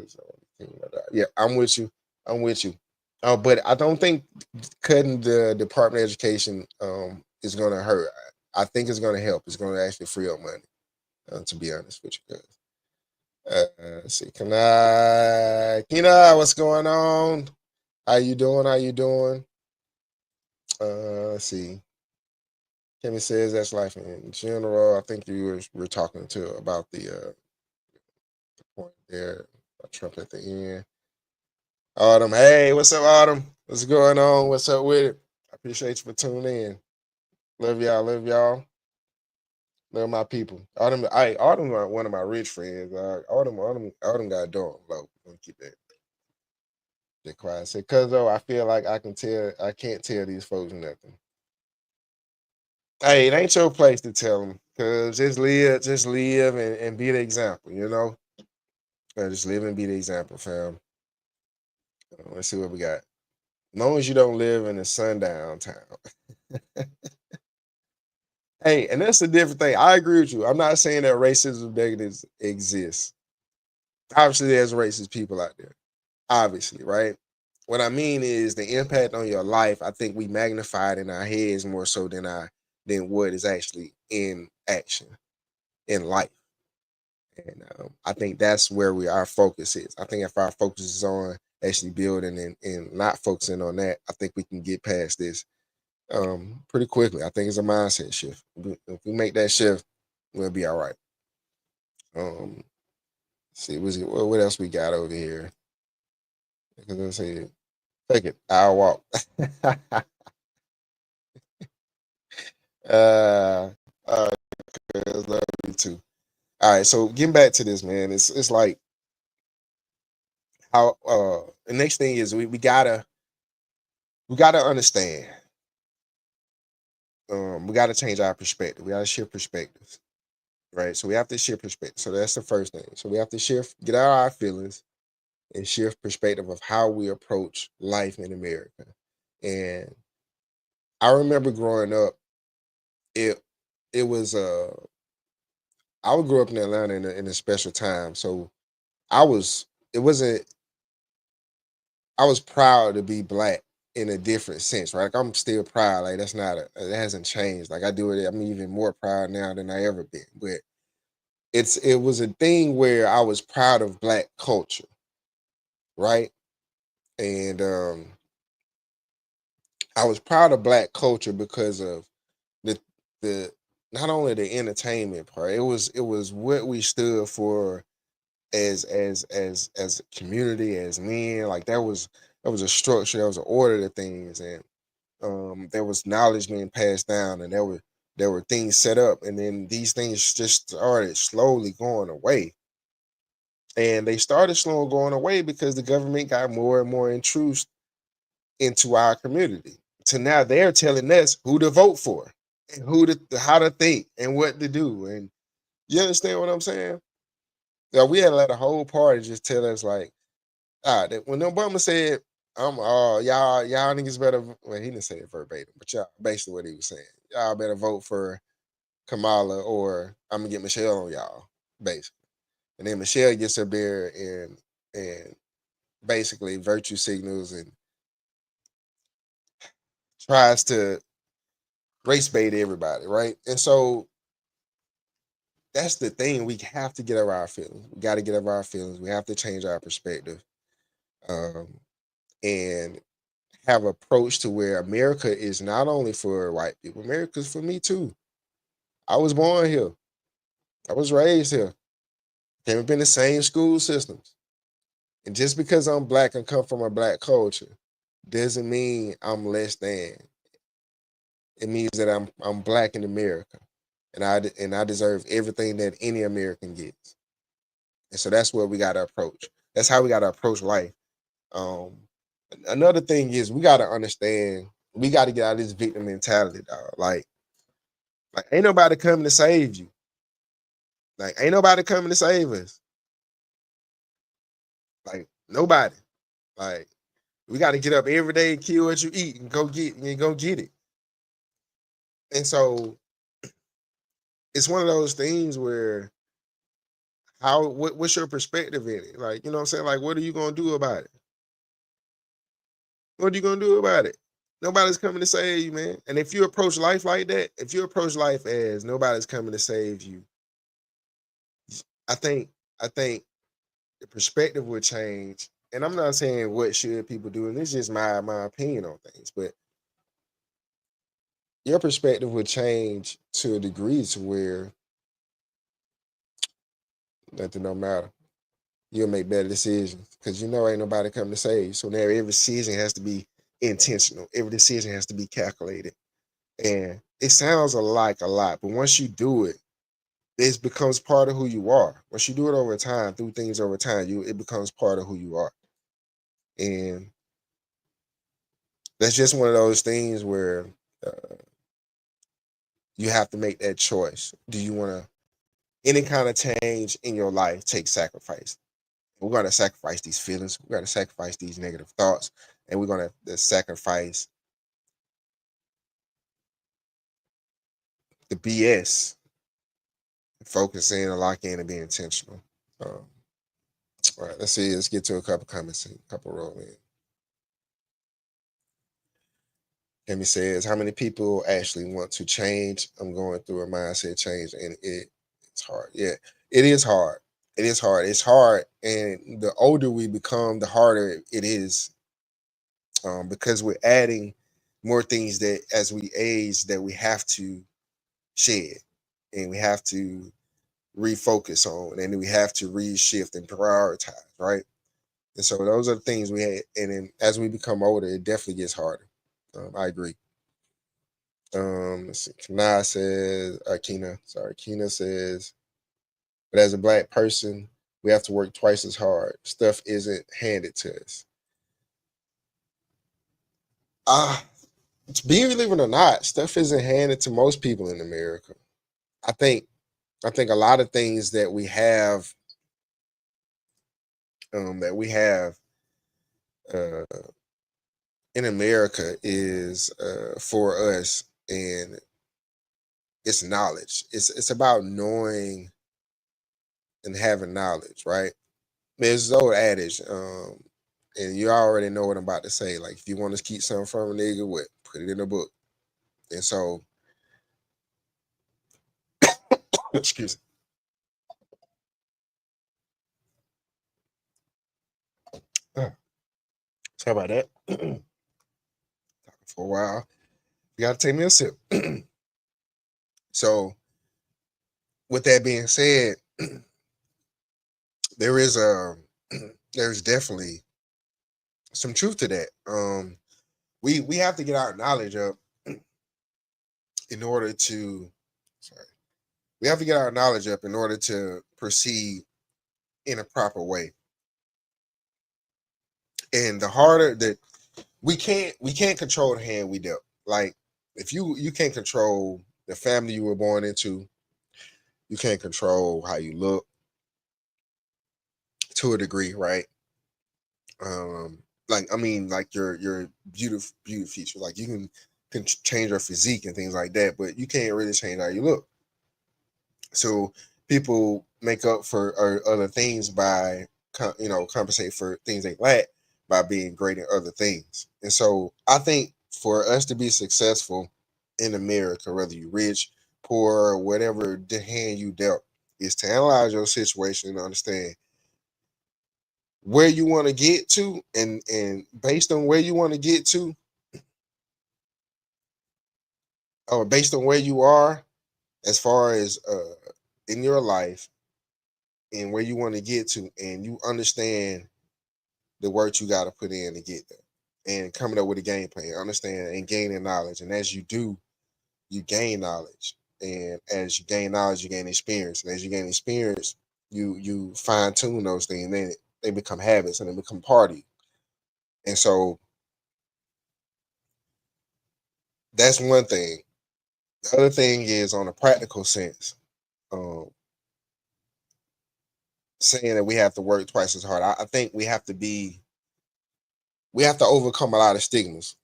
Yeah, I'm with you. I'm with you. But I don't think cutting the Department of Education is going to hurt. I think it's going to help. It's going to actually free up money, to be honest with you, guys. Let's see. Kina, what's going on? How you doing? How you doing? Let's see. Kimmy says that's life in general. I think you were talking to about the point there about Trump at the end. Autumn, hey, what's up, Autumn? What's going on? What's up with it? I appreciate you for tuning in. Love y'all. Love y'all. Love my people. Autumn, Autumn, one of my rich friends. Autumn got a dorm. Low. Let me keep that quiet. Say, cuz though, I feel like I can't tell these folks nothing. Hey, it ain't your place to tell them, cuz just live and be the example, just live and be the example, fam. Let's see what we got. As long as you don't live in a sundown town. Hey, and that's a different thing. I agree with you. I'm not saying that racism doesn't exist. Obviously, there's racist people out there. Obviously, right? What I mean is the impact on your life. I think we magnify it in our heads more so than what is actually in action in life. And I think that's where our focus is. I think if our focus is on actually building and not focusing on that, I think we can get past this pretty quickly. I think it's a mindset shift. If we make that shift, we'll be all right. See what else we got over here. Because let's see, take it. I'll walk. uh, love you too. All right, so getting back to this, man, it's like how the next thing is we gotta understand. We gotta change our perspective. We gotta shift perspectives. right? So we have to shift perspective. So that's the first thing. So we have to get out of our feelings and shift perspective of how we approach life in America. And I remember growing up, it it was I would grow up in Atlanta in a special time. So I was it wasn't I was proud to be black in a different sense, right? Like I'm still proud. Like that's not it hasn't changed. Like I do it, I'm even more proud now than I ever been. But it was a thing where I was proud of black culture, right? And I was proud of black culture because of the the not only the entertainment part, it was what we stood for as a community, as men. Like that was a structure, that was an order to things, and there was knowledge being passed down, and there were things set up, and then these things just started slowly going away. And they started slowly going away because the government got more and more intrusive into our community. So now they're telling us who to vote for and how to think and what to do. And you understand what I'm saying? Yeah, we had to let a whole party just tell us like, when Obama said, y'all niggas better. Well, he didn't say it verbatim, but y'all basically what he was saying. Y'all better vote for Kamala or I'm gonna get Michelle on y'all, basically. And then Michelle gets up there and basically virtue signals and tries to race bait everybody, right? And so that's the thing. We have to get over our feelings. We got to get over our feelings. We have to change our perspective, and have approach to where America is not only for white people. America's for me too. I was born here. I was raised here. Came up in the same school systems. And just because I'm black and come from a black culture doesn't mean I'm less than. It means that I'm black in America, and I deserve everything that any American gets. And so that's what we got to approach. That's how we got to approach life. Um, Another thing is we got to understand. We got to get out of this victim mentality, dog. Like ain't nobody coming to save you. Like ain't nobody coming to save us. Like nobody. Like we got to get up every day, kill what you eat, and go get it. And so it's one of those things where what's your perspective in it? Like, you know what I'm saying? Like, what are you gonna do about it? What are you gonna do about it? Nobody's coming to save you, man. And if you approach life like that, if you approach life as nobody's coming to save you, I think I think the perspective would change. And I'm not saying what should people do, and this is just my opinion on things, but your perspective would change to a degree to where nothing don't matter. You'll make better decisions because you know ain't nobody coming to save you. So now every decision has to be intentional. Every decision has to be calculated. And it sounds like a lot, but once you do it, this becomes part of who you are. Once you do it over time, through things over time, it becomes part of who you are. And that's just one of those things where you have to make that choice. Do you want to any kind of change in your life take sacrifice? We're going to sacrifice these feelings. We're going to sacrifice these negative thoughts, and we're going to sacrifice the BS, focus in and lock in and be intentional. All right, let's see. Let's get to a couple comments and a couple roll in. Kemi says, how many people actually want to change? I'm going through a mindset change, and it's hard. Yeah, it is hard. It is hard. It's hard. And the older we become, the harder it is, because we're adding more things that as we age that we have to shed and we have to refocus on, and we have to reshift and prioritize, right? And so those are the things we had. And then as we become older, it definitely gets harder. I agree. Let's see. Kina says, but as a black person, we have to work twice as hard. Stuff isn't handed to us. Believe it or not, stuff isn't handed to most people in America. I think I think a lot of things that we have uh, in America is for us, and it's knowledge. It's about knowing and having knowledge, right? There's this old adage, and you already know what I'm about to say. Like, if you want to keep something from a nigga, what? Put it in a book. And so, excuse me. Sorry about that. Talking for a while. You got to take me a sip. So, with that being said, there is there's definitely some truth to that. We have to get our knowledge up in order to sorry. We have to get our knowledge up in order to proceed in a proper way. And the harder that we can't control the hand we dealt. Like, if you can't control the family you were born into, you can't control how you look to a degree, right? Like, I mean, like your beauty feature. Like, you can change your physique and things like that, but you can't really change how you look. So people make up for other things by compensate for things they lack by being great in other things. And so I think for us to be successful in America, whether you're rich, poor, whatever the hand you dealt, is to analyze your situation and understand where you want to get to, and based on where you want to get to, or based on where you are as far as in your life and where you want to get to, and you understand the work you got to put in to get there, and coming up with a game plan, understand and gaining knowledge. And as you do, you gain knowledge, and as you gain knowledge, you gain experience, and as you gain experience, you fine tune those things, and then they become habits and they become part of you. And so that's one thing. The other thing is, on a practical sense, um, saying that we have to work twice as hard. I think we have to overcome a lot of stigmas,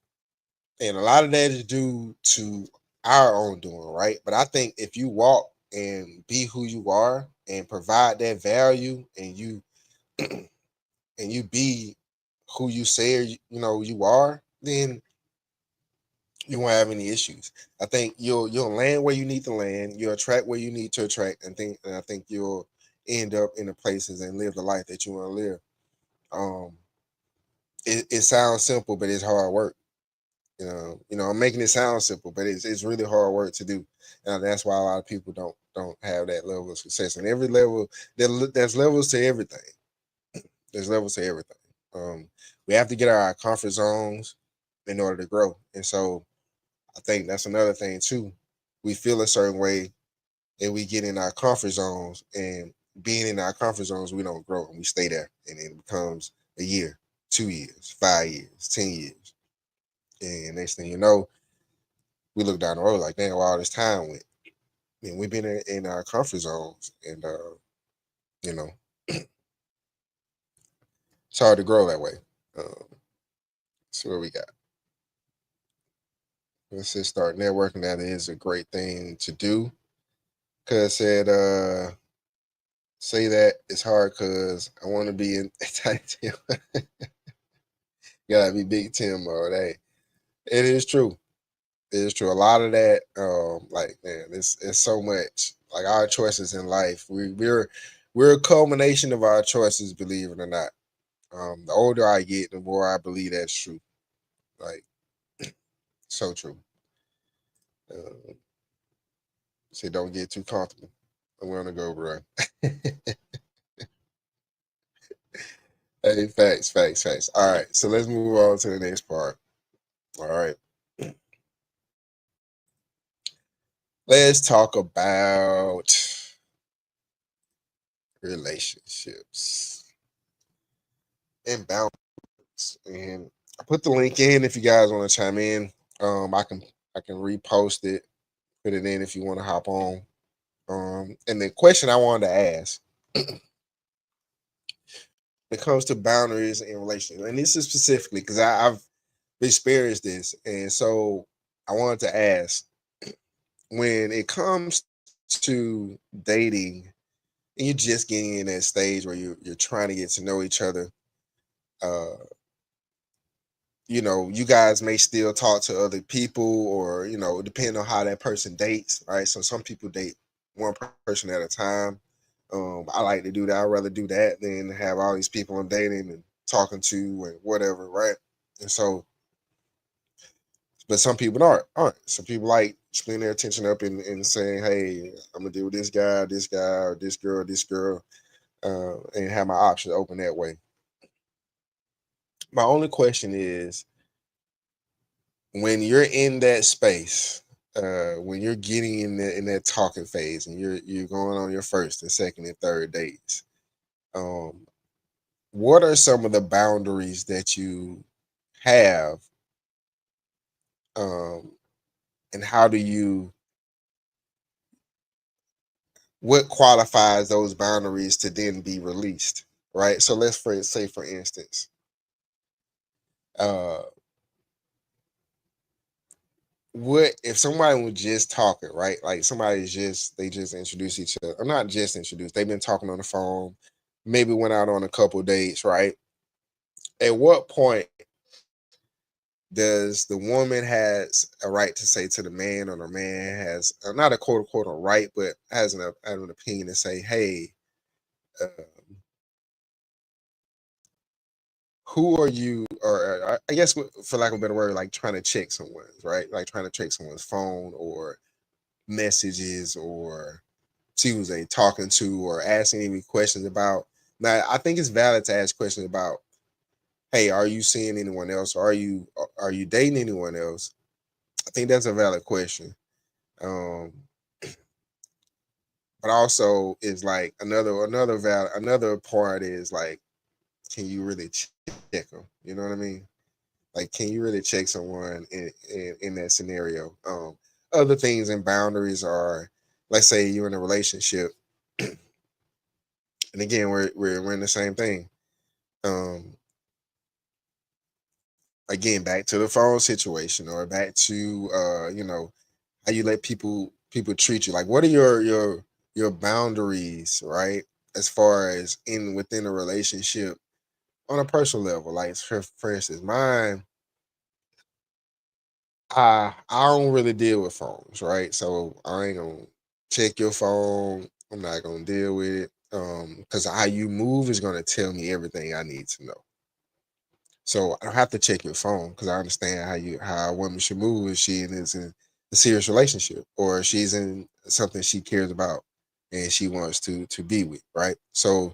and a lot of that is due to our own doing, right? But I think if you walk and be who you are and provide that value, and you and you be who you say you are, then you won't have any issues. I think you'll land where you need to land, you'll attract where you need to attract, and I think you'll end up in the places and live the life that you want to live. Um, it sounds simple, but it's hard work. I'm making it sound simple, but it's really hard work to do, and that's why a lot of people don't have that level of success. And every level, there's levels to everything. There's levels to everything. We have to get out of our comfort zones in order to grow, and so I think that's another thing too. We feel a certain way, and we get in our comfort zones, and being in our comfort zones, we don't grow, and we stay there, and it becomes a year, 2 years, 5 years, 10 years, and next thing you know, we look down the road like, damn, where all this time went. And we've been in our comfort zones, and you know, it's hard to grow that way. So what we got? Let's just start networking. That is a great thing to do. Cuz said, say that it's hard because I want to be in tight Tim. Gotta be Big Tim mode. Hey, it is true. It is true. A lot of that, like, man, it's so much. Like, our choices in life, we're a culmination of our choices, believe it or not. The older I get, the more I believe that's true. Like, so true. Say don't get too comfortable. I'm gonna go, bro. Hey, facts. All right, so let's move on to the next part. All right. Let's talk about relationships and boundaries. And I put the link in if you guys want to chime in. I can repost it, put it in if you want to hop on. And the question I wanted to ask when it comes to boundaries in relationships, and this is specifically because I've experienced this, and so I wanted to ask, when it comes to dating and you're just getting in that stage where you're trying to get to know each other, uh, you guys may still talk to other people, or depending on how that person dates, right? So some people date one person at a time. I like to do that. I'd rather do that than have all these people I'm dating and talking to and whatever, right? And so, but some people aren't. Some people like splitting their attention up and saying, "Hey, I'm gonna deal with this guy, or this girl," and have my options open that way. My only question is, when you're in that space, when you're getting in that talking phase, and you're going on your first and second and third dates, um, what are some of the boundaries that you have, um, and how do you what qualifies those boundaries to then be released, right? So let's say, for instance, uh, what if somebody was just talking, right? Like they just introduced each other, or not just introduced, they've been talking on the phone, maybe went out on a couple dates, right? At what point does the woman has a right to say to the man, or the man has not a quote unquote a right, but has an opinion to say, hey, uh, who are you, or I guess for lack of a better word, like trying to check someone's, right? Like trying to check someone's phone or messages, or see who they talking to, or asking any questions about. Now, I think it's valid to ask questions about, hey, are you seeing anyone else? Or are you dating anyone else? I think that's a valid question. Um, but also is like another part is like, can you really check them? You know what I mean? Like, can you really check someone in that scenario? Other things and boundaries are, let's say you're in a relationship, and again, we're in the same thing. Um, Again, back to the phone situation, or back to how you let people treat you. Like, what are your boundaries, right? As far as within a relationship on a personal level, like for instance, mine. I don't really deal with phones, right? So I ain't gonna check your phone. I'm not gonna deal with it. Because how you move is gonna tell me everything I need to know. So I don't have to check your phone, because I understand how a woman should move if she is in a serious relationship, or she's in something she cares about and she wants to be with, right? So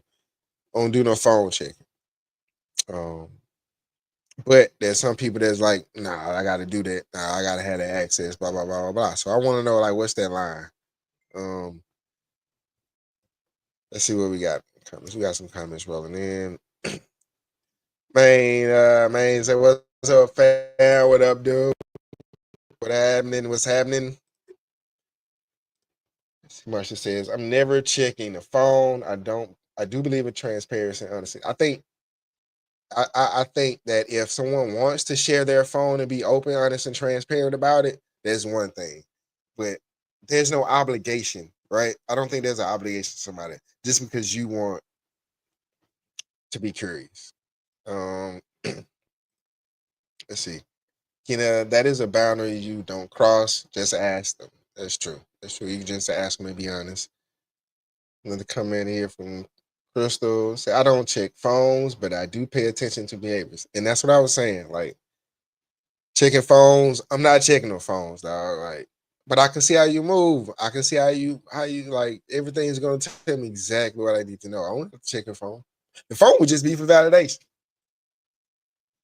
I don't do no phone checking. Um, But there's some people that's like, nah, I gotta do that. Nah, I gotta have that access, blah, blah, blah, blah, blah. So I wanna know, like, what's that line? Um, let's see what we got. Comments. We got some comments rolling in. Man, say what's up, fam? What up, dude? What happening? What's happening? Marsha says, I'm never checking the phone. I do believe in transparency and honesty. I think that if someone wants to share their phone and be open, honest, and transparent about it, there's one thing. But there's no obligation, right? I don't think there's an obligation to somebody just because you want to be curious. Um, let's see. That is a boundary you don't cross. Just ask them. That's true. That's true. You can just ask them and be honest. Another comment here from Crystal. Say, I don't check phones, but I do pay attention to behaviors. And that's what I was saying. Like, checking phones, I'm not checking no phones, dog. Like, but I can see how you move. I can see how you like, everything's gonna tell me exactly what I need to know. I want to check your phone. The phone would just be for validation.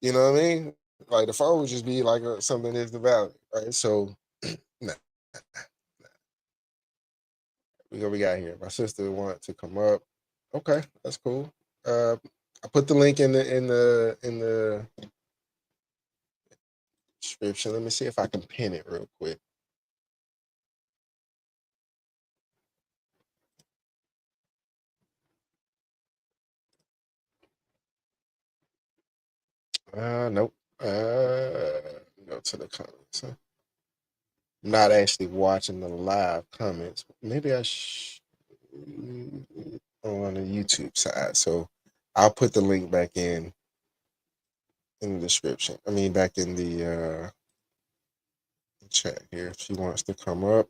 You know what I mean? Like, the phone would just be like something that's the valid, right? So, nah. We got here. My sister wanted to come up. Okay, that's cool. I put the link in the description. Let me see if I can pin it real quick. Nope. Go to the comments. Huh? I'm not actually watching the live comments. Maybe I should on the YouTube side. So I'll put the link back in the description. I mean, back in the chat here if she wants to come up.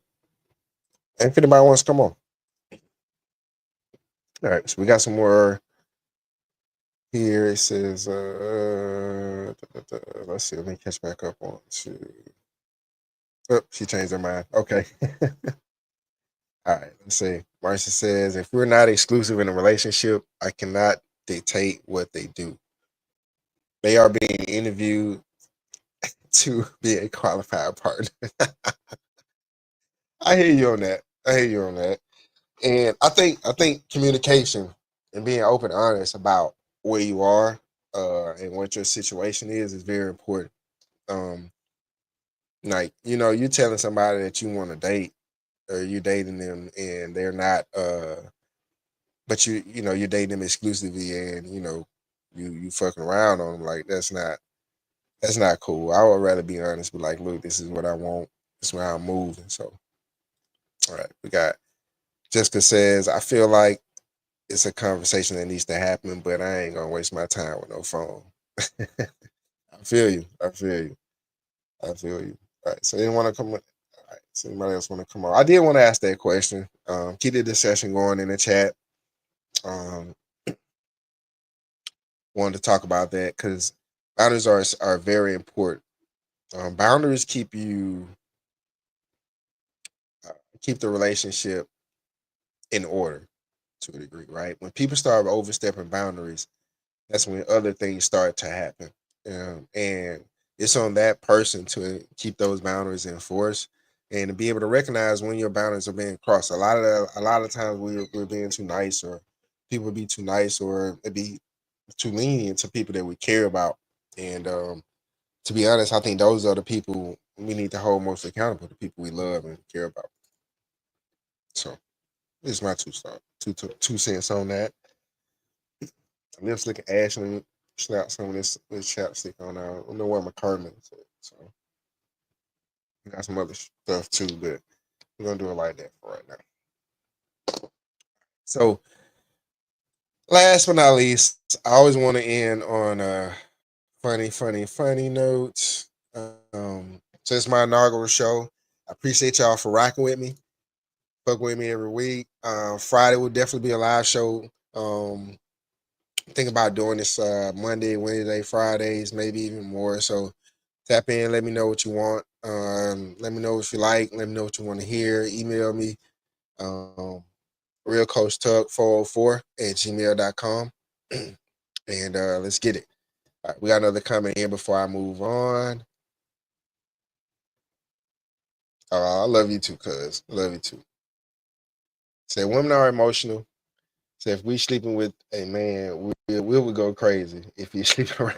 And if anybody wants to come on. All right, so we got some more here. It says, let's see, let me catch back up on to. Oh, she changed her mind. Okay. All right, let's see. Marcia says, if we're not exclusive in a relationship, I cannot dictate what they do. They are being interviewed to be a qualified partner. I hear you on that. And I think communication and being open and honest about where you are and what your situation is very important. Like, you telling somebody that you want to date or you're dating them and they're not but you're dating them exclusively and you fucking around on them, like that's not cool. I would rather be honest, but like, look, this is what I want, this is where I'm moving. So all right, we got Jessica says, I feel like it's a conversation that needs to happen, but I ain't gonna waste my time with no phone. I feel you. All right, so anyone want to come? All right, so anybody else want to come on? I did want to ask that question. Keep the discussion going in the chat. Wanted to talk about that because boundaries are very important. Boundaries keep the relationship in order to a degree, right? When people start overstepping boundaries, that's when other things start to happen. And it's on that person to keep those boundaries in force and to be able to recognize when your boundaries are being crossed. A lot of times we're being too nice, or people be too nice, or it be too lenient to people that we care about. And to be honest, I think those are the people we need to hold most accountable, the people we love and care about. So this is my two cents on that. Lips looking ashy. Slap some of this chapstick on. I don't know where my cardamom is at, so we got some other stuff too, but we're gonna do it like that for right now. So last but not least, I always want to end on a funny notes. So it's my inaugural show. I appreciate y'all for rocking with me. Fuck with me every week. Friday will definitely be a live show. Think about doing this Monday, Wednesday, Fridays, maybe even more. So tap in, let me know what you want. Let me know what you like. Let me know what you want to hear. Email me, realcoachtuck404@gmail.com. And let's get it. All right, we got another comment here before I move on. I love you too, cuz. I love you too. Say women are emotional. So if we sleeping with a man, we would go crazy if you sleeping around.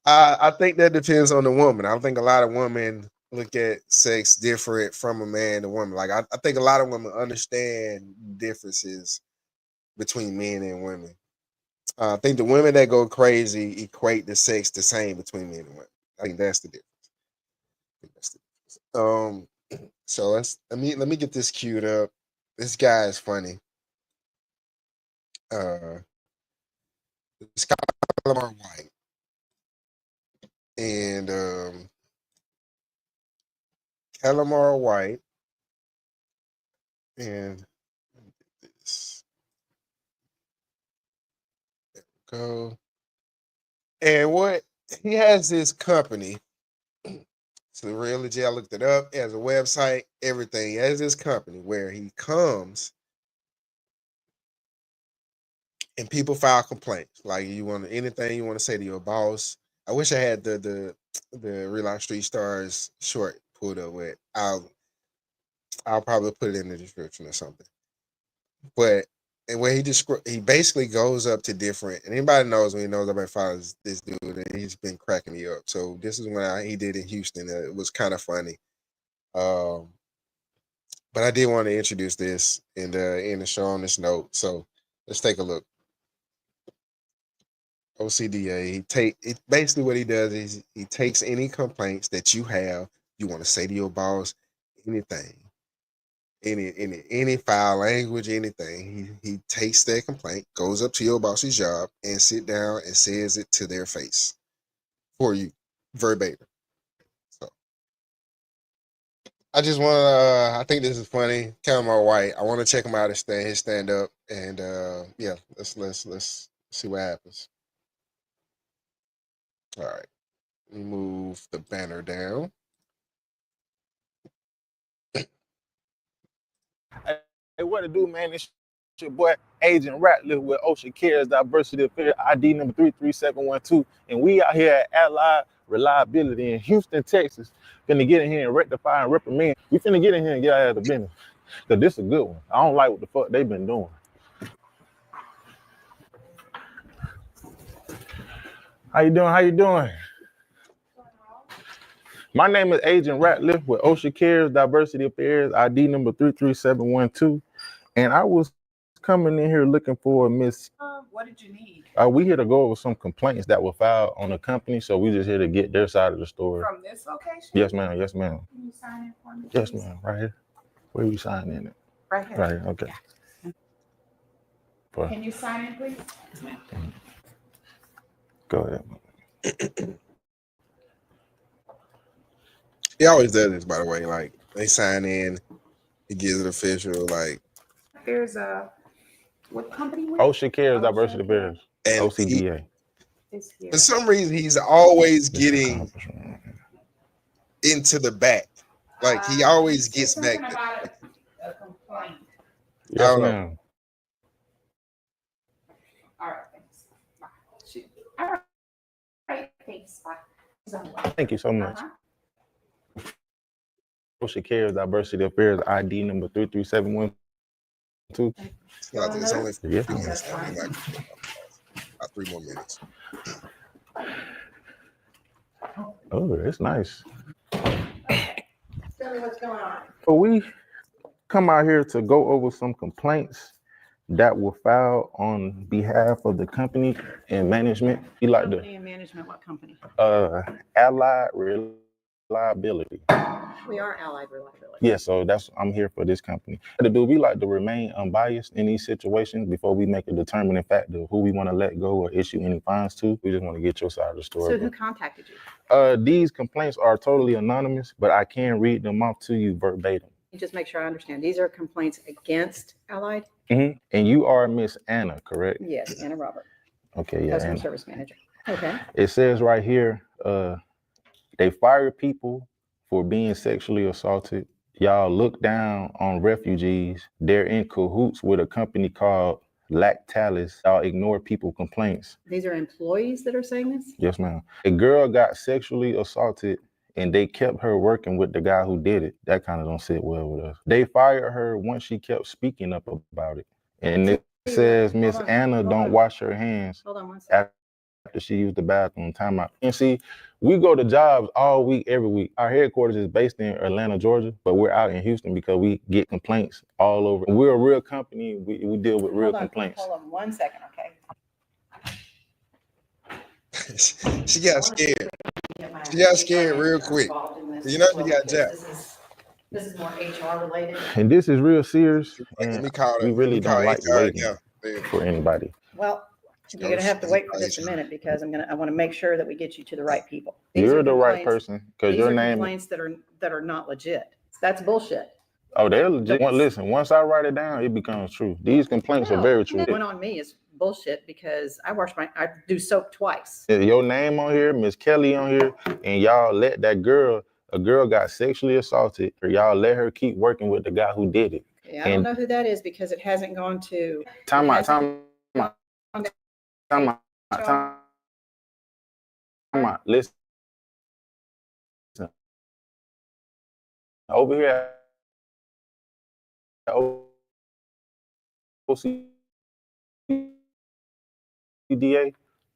I think that depends on the woman. I think a lot of women look at sex different from a man to woman. Like I think a lot of women understand differences between men and women. I think the women that go crazy equate the sex the same between men and women. I think that's the difference. So let me get this queued up. This guy is funny. It's Calamar White. And Calamar White and this. There we go. And what he has this company. So real legit, I looked it up. He has a website, everything. He has this company where he comes and people file complaints. Like you want anything you want to say to your boss. I wish I had the Real Life Street Stars short pulled up with. I'll probably put it in the description or something. But and where he basically goes up to different, and anybody knows when he knows about follows this dude, and he's been cracking me up. So this is when he did in Houston. It was kind of funny. But I did want to introduce this and the show on this note. So let's take a look. OCDA. Basically what he does is he takes any complaints that you have, you want to say to your boss, anything, any foul language, anything. He takes that complaint, goes up to your boss's job, and sit down and says it to their face for you, verbatim. So I just want to. I think this is funny. Calamar White. I want to check him out his stand up, and yeah, let's see what happens. All right, let me move the banner down. Hey, what to do, man? It's your boy Agent Ratliff with Ocean Cares Diversity Affairs ID number 33712, and we out here at Allied Reliability in Houston, Texas. Finna get in here and rectify and reprimand. We finna get in here and get out of the business, cause this is a good one. I don't like what the fuck they been doing. How you doing? How you doing? My name is Agent Ratliff with Ocean Cares Diversity Affairs ID number 33712, and I was coming in here looking for Miss. What did you need? We here to go over some complaints that were filed on the company, so we just here to get their side of the story. From this location? Yes, ma'am. Yes, ma'am. Can you sign in for me? Yes, please? ma'am. Right here. Where you signing it? Right here. Right here. Okay. Yeah. Can you sign in, please? Go ahead. He always does this, by the way. Like they sign in, he gives it official. Like There's a what company? Ocean Cares Diversity Affairs. and OCDA. For some reason, he's always getting into the back. Like he always gets back. About a complaint. Yes, ma'am. All right, thanks. Bye. Shoot. All right, thanks. Bye. Thank you so much. Ocean Cares Diversity Affairs ID number 33712. It's only 3 Yes, minutes. Like, about 3 more minutes. Oh, that's nice. Tell me what's going on. So we come out here to go over some complaints that were filed on behalf of the company and management. We like Company and management, what company? Allied Reliability. We are Allied Reliability. Yeah, so I'm here for this company. We like to remain unbiased in these situations before we make a determining factor of who we want to let go or issue any fines to. We just want to get your side of the story. So who contacted you? These complaints are totally anonymous, but I can read them off to you verbatim. Just make sure I understand. These are complaints against Allied? Mm-hmm. And you are Miss Anna, correct? Yes, Anna Robert. Okay, yeah. Customer service manager. Okay. It says right here, they fire people for being sexually assaulted. Y'all look down on refugees. They're in cahoots with a company called Lactalis. Y'all ignore people complaints. These are employees that are saying this? Yes, ma'am. A girl got sexually assaulted and they kept her working with the guy who did it. That kind of don't sit well with us. They fired her once she kept speaking up about it. And it says Miss Anna don't wash her hands after she used the bathroom. Timeout. And see, we go to jobs all week, every week. Our headquarters is based in Atlanta, Georgia, but we're out in Houston because we get complaints all over. We're a real company. We deal with real complaints. Hold on 1 second, okay? She got scared. She got scared real quick. You know she got jacked. This is more HR related. And this is real serious. And we really we don't like HR waiting now. for anybody. Well, you're gonna have to wait for just a minute because I want to make sure that we get you to the right people. You're the right person because your name. Complaints that are not legit. That's bullshit. Oh, they're legit. Listen, once I write it down, it becomes true. These complaints are very true. What went on me is bullshit because I do soap twice. Your name on here, Miss Kelly on here, and y'all let a girl got sexually assaulted, or y'all let her keep working with the guy who did it. Yeah, I don't know who that is because it hasn't gone to. Time out. Listen. Over here at OCDA,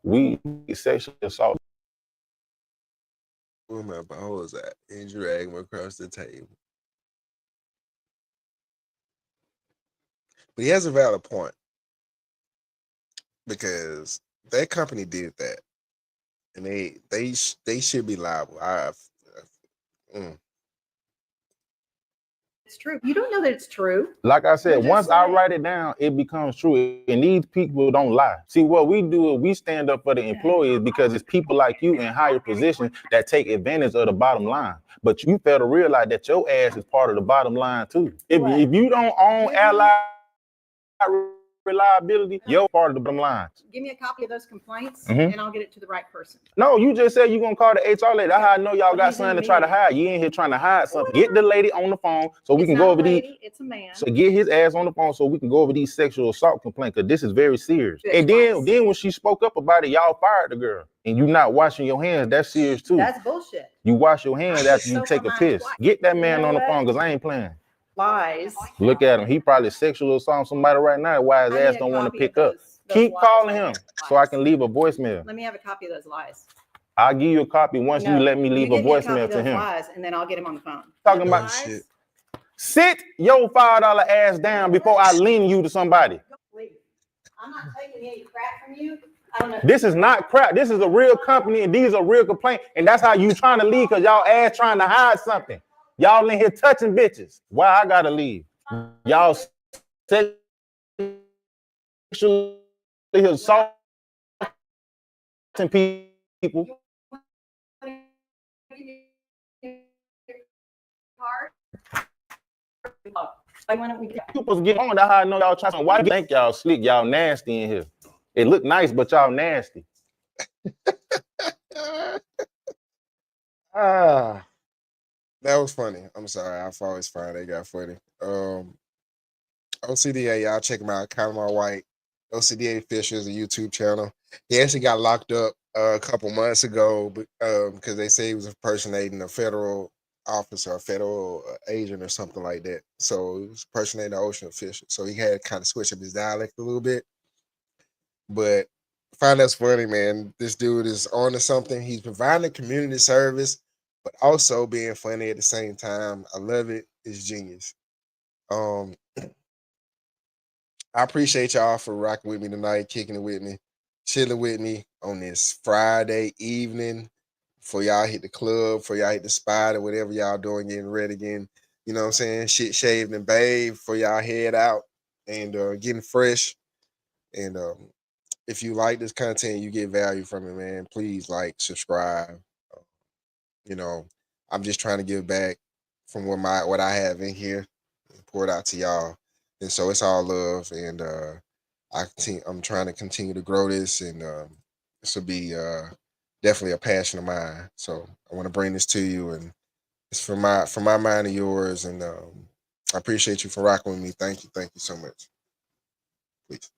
we sexually assault. Where my balls at? And drag him across the table. But he has a valid point. Because that company did that, and they should be liable. It's true. You don't know that it's true. Like I said, You're once just I saying. write it down, it becomes true. And these people don't lie. See, what we do is we stand up for the employees because it's people like you in higher positions that take advantage of the bottom line. But you fail to realize that your ass is part of the bottom line too. If you don't own Allied Reliability, you're part of the bottom line. Give me a copy of those complaints, Mhm. and I'll get it to the right person. No, you just said you're gonna call the HR lady. That's how I know y'all got something to try to hide. You ain't here trying to hide something. Get the lady on the phone so we can go over these. It's a man. So get his ass on the phone so we can go over these sexual assault complaints, because this is very serious. And then when she spoke up about it, y'all fired the girl. And you not washing your hands, that's serious too. That's bullshit. You wash your hands after you take a piss. Get that man on the phone, because I ain't playing. Lies. Look at him. He probably sexual assault somebody right now. Why his ass don't want to pick up. Keep calling him so I can leave a voicemail. Let me have a copy of those lies. I'll give you a copy once you let me leave a voicemail to him. Lies, and then I'll get him on the phone. Talking about shit. Sit your $5 ass down before I lend you to somebody. I'm not taking any crap from you. I don't know. This is not crap. This is a real company, and these are real complaints. And that's how you trying to leave, because y'all ass trying to hide something. Y'all in here touching bitches. Why I gotta leave? Y'all sexually assaulting people. You supposed to get on. That's how I know y'all trying to. Why do you think y'all slick? Y'all nasty in here. It look nice, but y'all nasty. That was funny. I'm sorry. I thought it was fine. They got funny. OCDA, y'all check him out. Conor White. OCDA Fisher is a YouTube channel. He actually got locked up a couple months ago because they say he was impersonating a federal officer, a federal agent or something like that. So he was impersonating an ocean official. So he had to kind of switch up his dialect a little bit. But I find that's funny, man. This dude is on to something. He's providing community service, but also being funny at the same time. I love it. It's genius. I appreciate y'all for rocking with me tonight, kicking it with me, chilling with me on this Friday evening. For y'all hit the club, for y'all hit the spot or whatever y'all doing, getting ready again. You know what I'm saying? Shit shaved and bathed for y'all head out and getting fresh. And if you like this content, you get value from it, man, please like, subscribe. You know, I'm just trying to give back from what I have in here and pour it out to y'all. And so it's all love, and I'm trying to continue to grow this, and this will be definitely a passion of mine. So I want to bring this to you, and it's from my mind and yours. And I appreciate you for rocking with me. Thank you so much. Please.